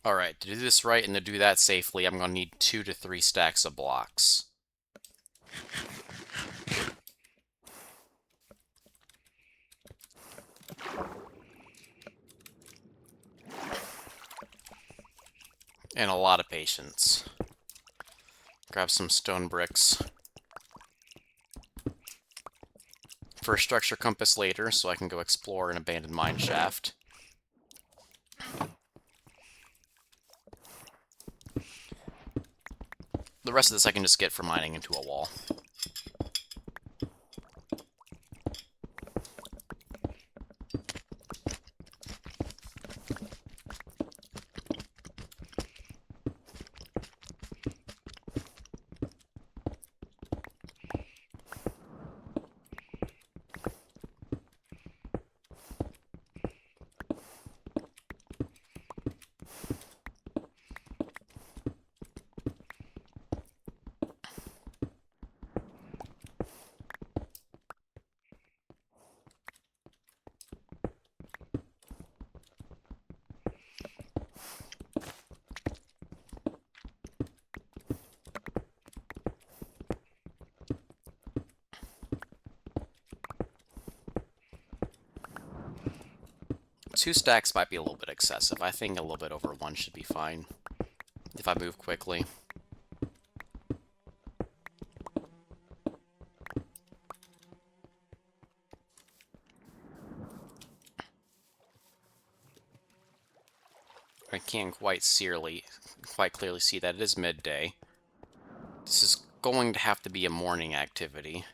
Alright, to do this right and to do that safely, I'm going to need 2 to 3 stacks of blocks. And a lot of patience. Grab some stone bricks. For a structure compass later, so I can go explore an abandoned mine shaft. The rest of this I can just get from mining into a wall. Two stacks might be a little bit excessive. I think a little bit over 1 should be fine if I move quickly. I can't quite clearly see that it is midday. This is going to have to be a morning activity.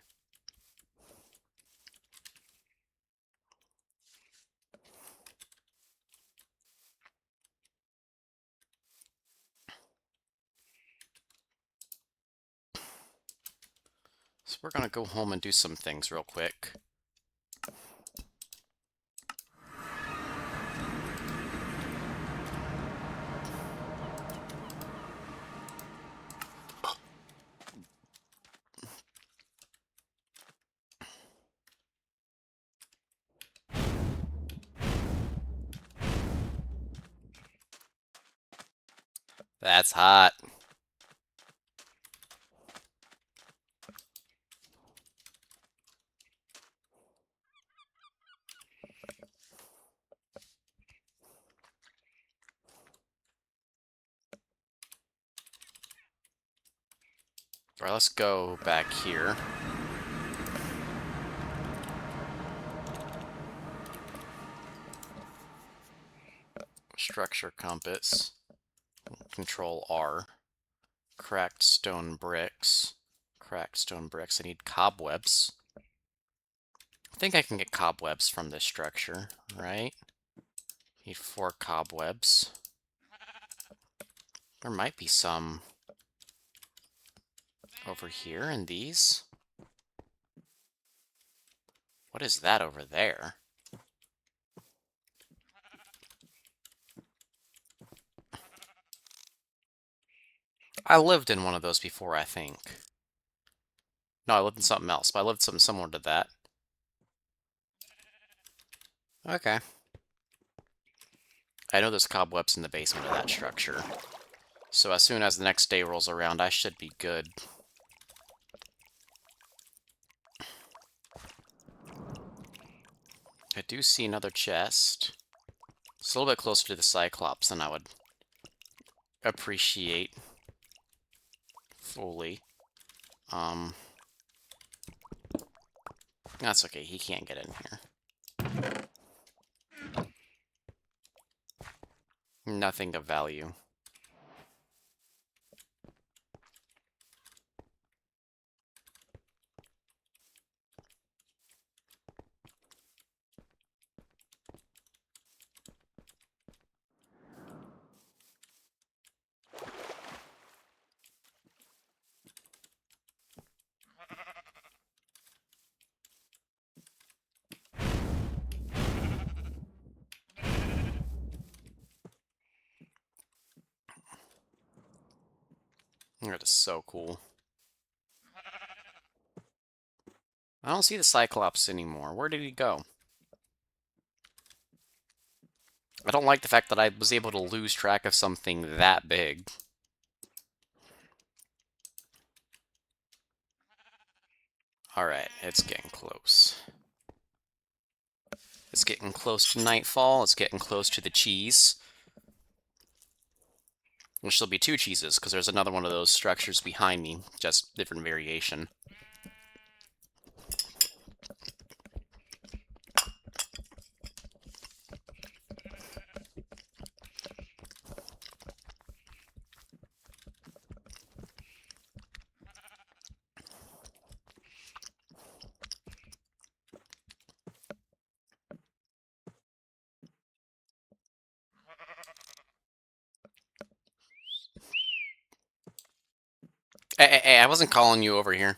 So we're gonna go home and do some things real quick. That's hot. Alright, let's go back here. Structure compass. Control R. Cracked stone bricks. Cracked stone bricks. I need cobwebs. I think I can get cobwebs from this structure, right? Need 4 cobwebs. There might be some over here in these. What is that over there? I lived in one of those before, I think. No, I lived in something else, but I lived something similar to that. Okay. I know there's cobwebs in the basement of that structure. So as soon as the next day rolls around, I should be good. I do see another chest. It's a little bit closer to the Cyclops than I would appreciate fully. That's okay, he can't get in here. Nothing of value. That is so cool. I don't see the Cyclops anymore. Where did he go? I don't like the fact that I was able to lose track of something that big. Alright, it's getting close. It's getting close to nightfall. It's getting close to the cheese. Which will be 2 cheeses, because there's another one of those structures behind me. Just different variation. Hey, I wasn't calling you over here.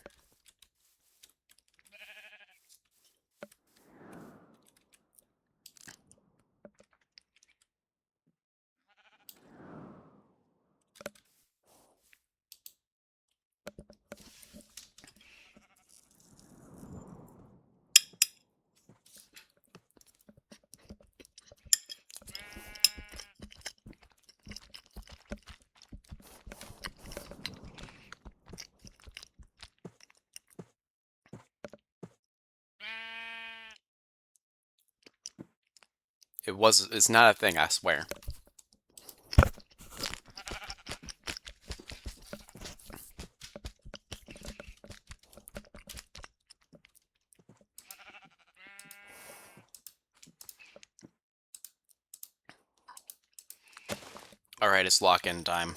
It's not a thing, I swear. Alright, it's lock-in time.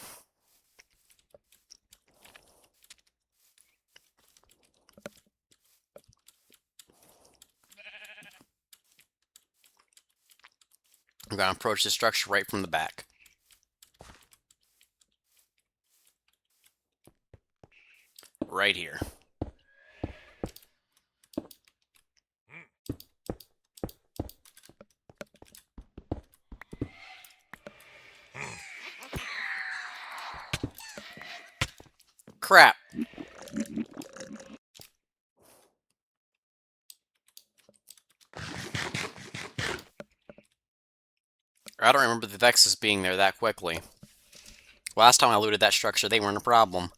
I'm gonna approach the structure right from the back. Right here. Crap! I don't remember the Vexes being there that quickly. Last time I looted that structure, they weren't a problem.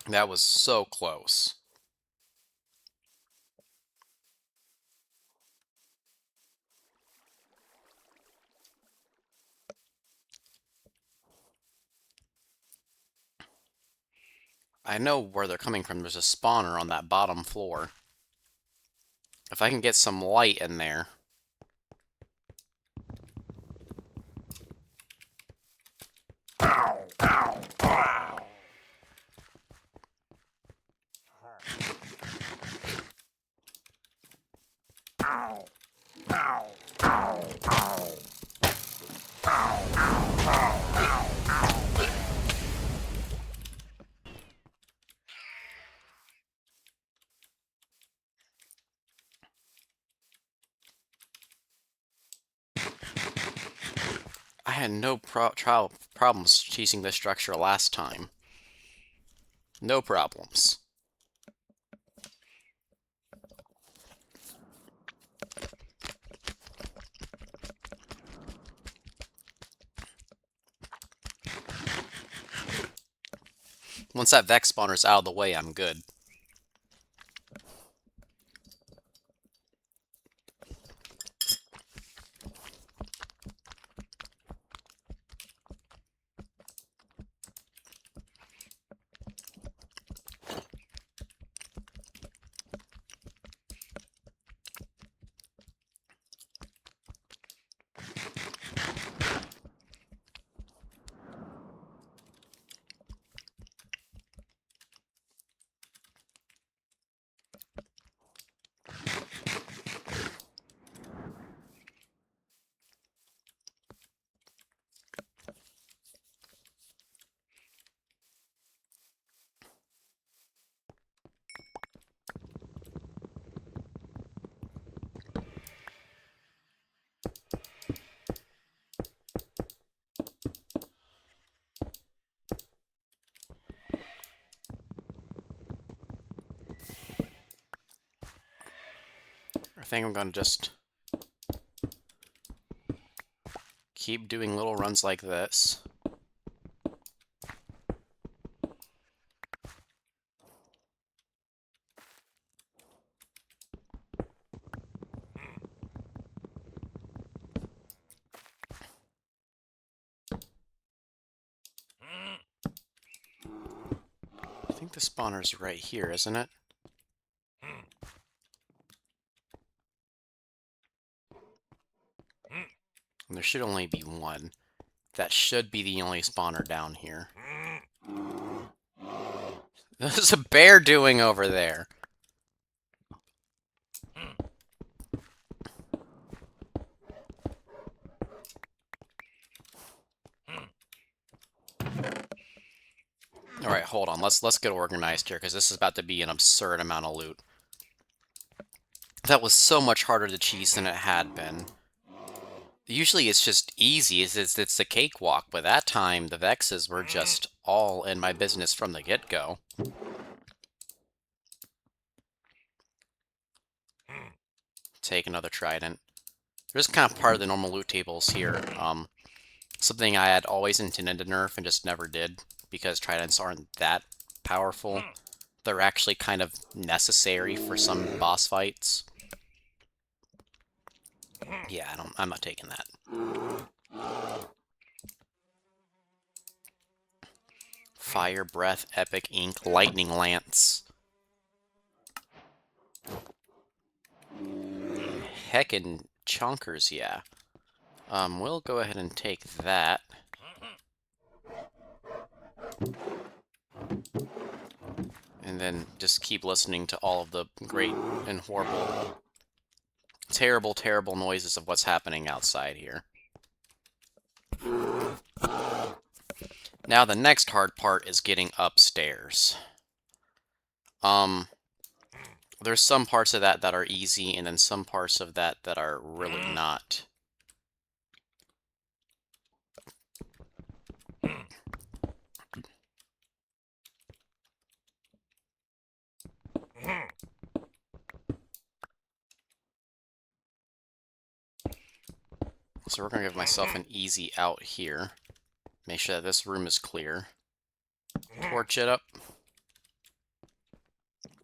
That was so close. I know where they're coming from. There's a spawner on that bottom floor. If I can get some light in there... I had no problems chasing this structure last time. No problems. Once that Vex spawner's out of the way, I'm good. think I'm gonna just keep doing little runs like this. I think the spawner's right here, isn't it? And there should only be one. That should be the only spawner down here. There's a bear doing over there? Alright, hold on. Let's get organized here, because this is about to be an absurd amount of loot. That was so much harder to cheese than it had been. Usually it's just easy, it's the cakewalk, but that time the Vexes were just all in my business from the get-go. Take another trident. There's kind of part of the normal loot tables here. Something I had always intended to nerf and just never did, because tridents aren't that powerful. They're actually kind of necessary for some boss fights. Yeah, I'm not taking that. Fire, breath, epic, ink, lightning lance. Heckin' chonkers, yeah. We'll go ahead and take that. And then just keep listening to all of the great and horrible, terrible, terrible noises of what's happening outside here. Now the next hard part is getting upstairs. There's some parts of that that are easy, and then some parts of that that are really not. So we're going to give myself an easy out here. Make sure that this room is clear. Torch it up.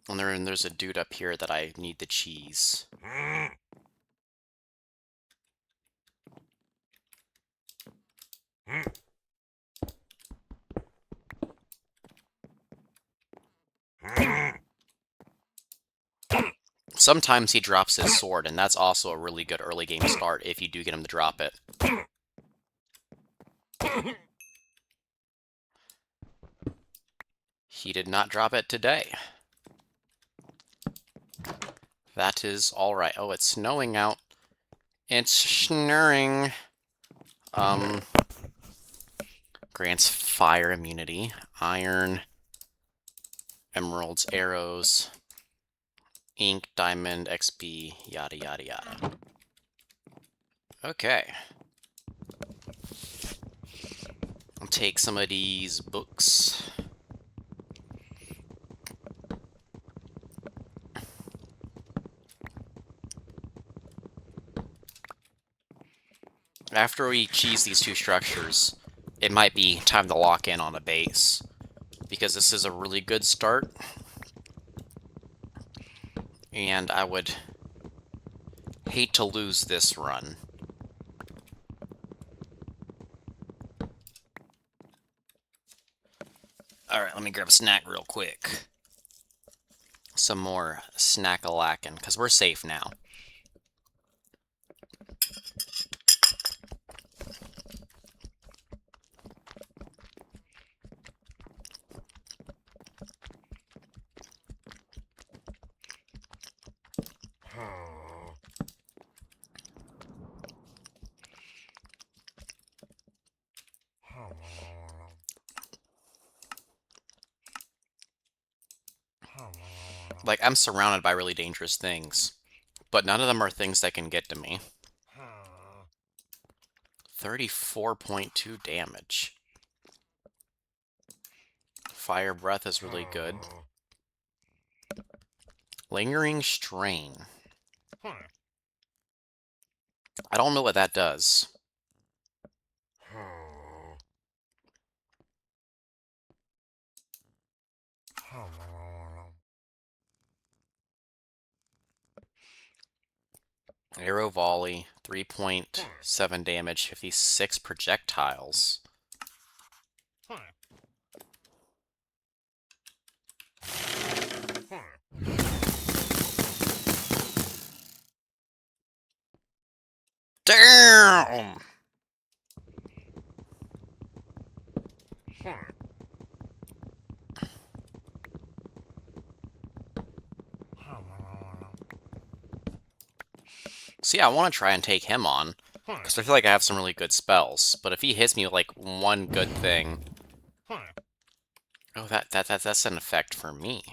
And there's a dude up here that I need the cheese. Sometimes he drops his sword, and that's also a really good early game start if you do get him to drop it. He did not drop it today. That is alright. Oh, it's snowing out. It's snurring. Grants fire immunity. Iron. Emeralds, arrows. Ink, diamond, XP, yada yada yada. Okay. I'll take some of these books. After we cheese these two structures, it might be time to lock in on a base, because this is a really good start, and I would hate to lose this run. Alright, let me grab a snack real quick. Some more snack-a-lackin', because we're safe now. Like, I'm surrounded by really dangerous things, but none of them are things that can get to me. 34.2 damage. Fire breath is really good. Lingering strain. I don't know what that does. Arrow volley, 3.7 damage, 56 projectiles. Damn! See, I want to try and take him on, because I feel like I have some really good spells. But if he hits me with, like, one good thing... Oh, that's an effect for me.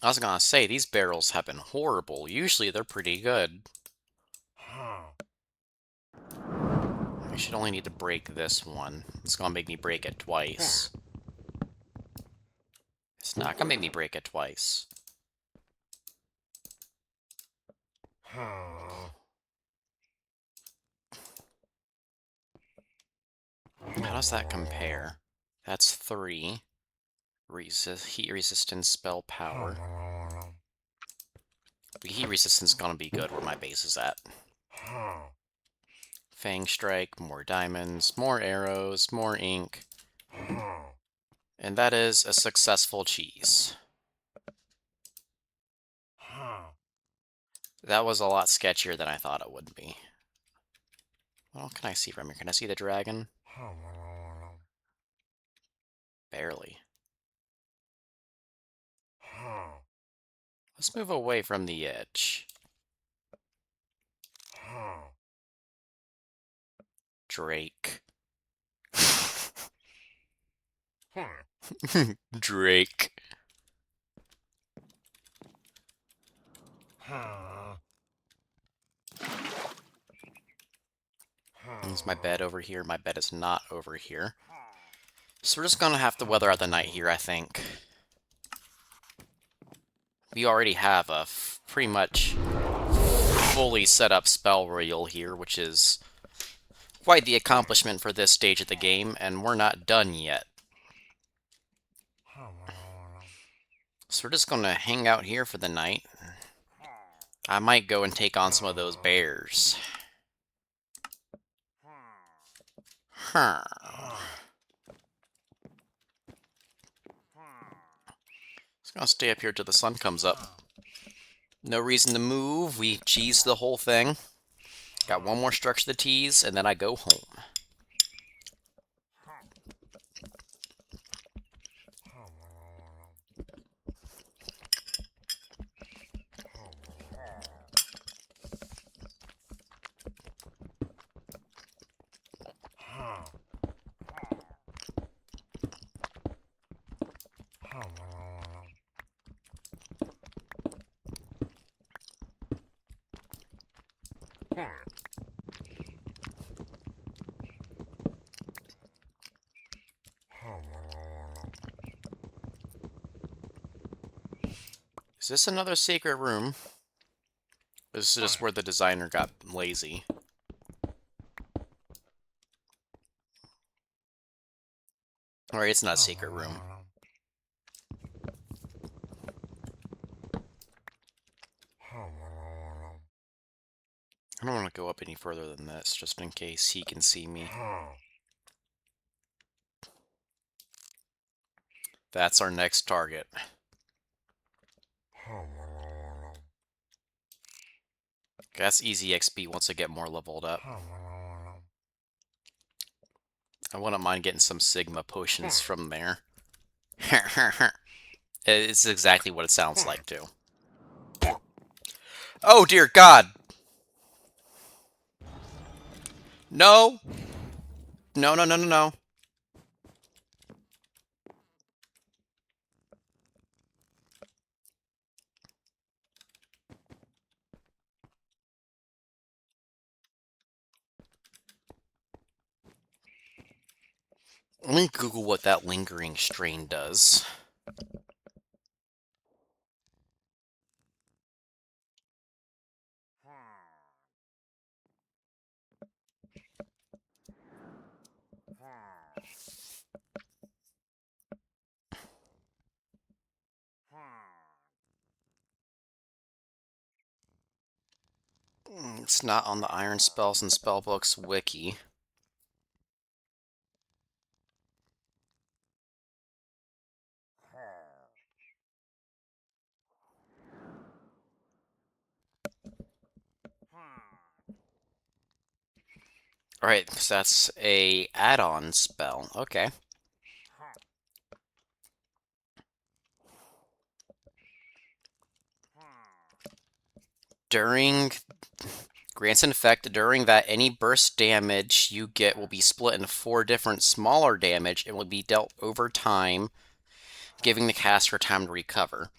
I was gonna say, these barrels have been horrible. Usually they're pretty good. I should only need to break this one. It's gonna make me break it twice. It's not gonna make me break it twice. How does that compare? That's 3. Heat resistance, spell power. The heat resistance is gonna be good where my base is at. Fang strike, more diamonds, more arrows, more ink. And that is a successful cheese. That was a lot sketchier than I thought it would be. What can I see from here? Can I see the dragon? Barely. Let's move away from the edge. Drake. Drake. Is my bed over here? My bed is not over here. So we're just gonna have to weather out the night here, I think. We already have a pretty much fully set up spell reel here, which is quite the accomplishment for this stage of the game, and we're not done yet. So we're just gonna hang out here for the night. I might go and take on some of those bears. Huh. Just gonna stay up here till the sun comes up. No reason to move. We cheese the whole thing. Got one more structure to tease, and then I go home. Is this another secret room? This is just where the designer got lazy. Alright, it's not a secret room. I don't want to go up any further than this, just in case he can see me. That's our next target. That's easy XP once I get more leveled up. I wouldn't mind getting some Sigma potions from there. It's exactly what it sounds like, too. Oh, dear God! No! No, no, no, no, no. Let me Google what that lingering strain does. It's not on the Iron Spells and Spellbooks wiki. Alright, so that's a add-on spell. Okay. Grants an effect during that any burst damage you get will be split into 4 different smaller damage and will be dealt over time, giving the caster time to recover.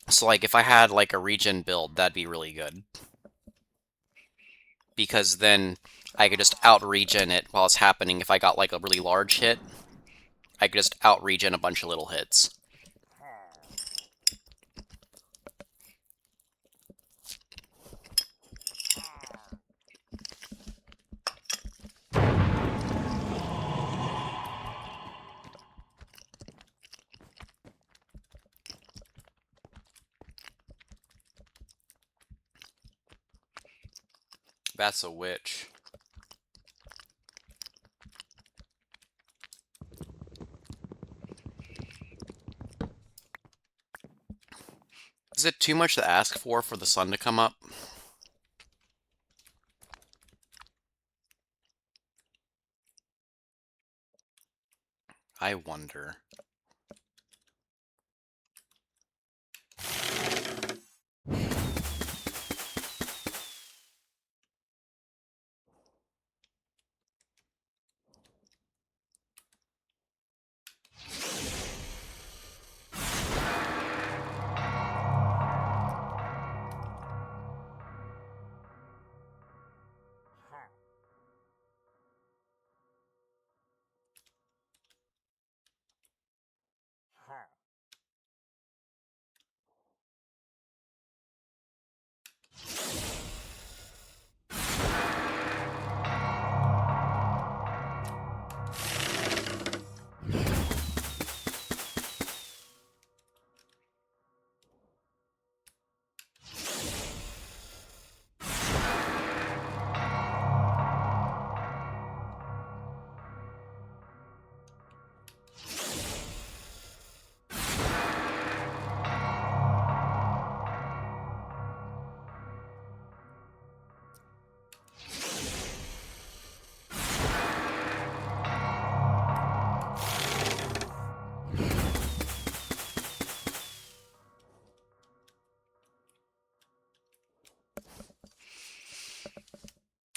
So, like, if I had, like, a regen build, that'd be really good. Because then I could just out-regen it while it's happening. If I got, like, a really large hit, I could just out-regen a bunch of little hits. That's a witch. Is it too much to ask for the sun to come up? I wonder.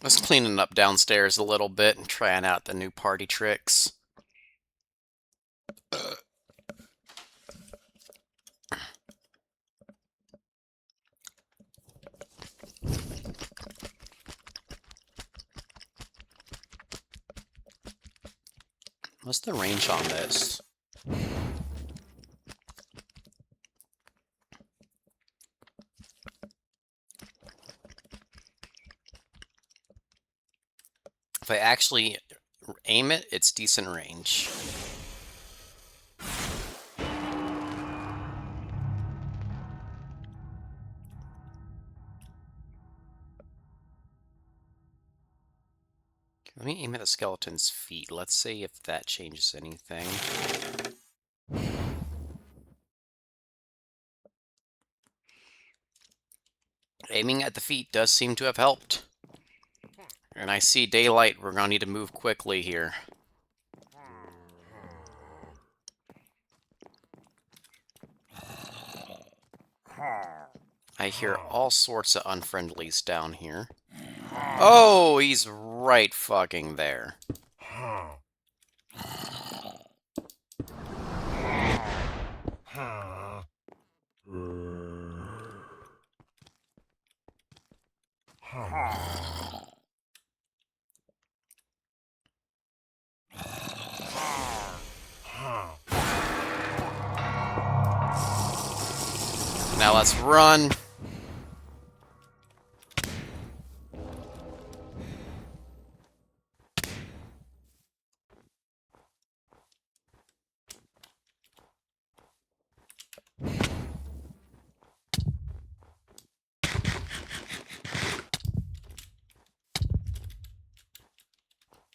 Let's cleaning up downstairs a little bit and trying out the new party tricks. What's the range on this? If I actually aim it, it's decent range. Let me aim at the skeleton's feet. Let's see if that changes anything. Aiming at the feet does seem to have helped. And I see daylight. We're going to need to move quickly here. I hear all sorts of unfriendlies down here. Oh, he's right fucking there. Now let's run.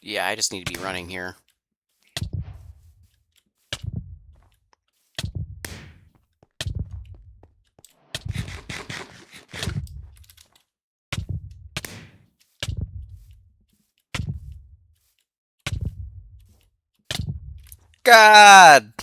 Yeah, I just need to be running here. God!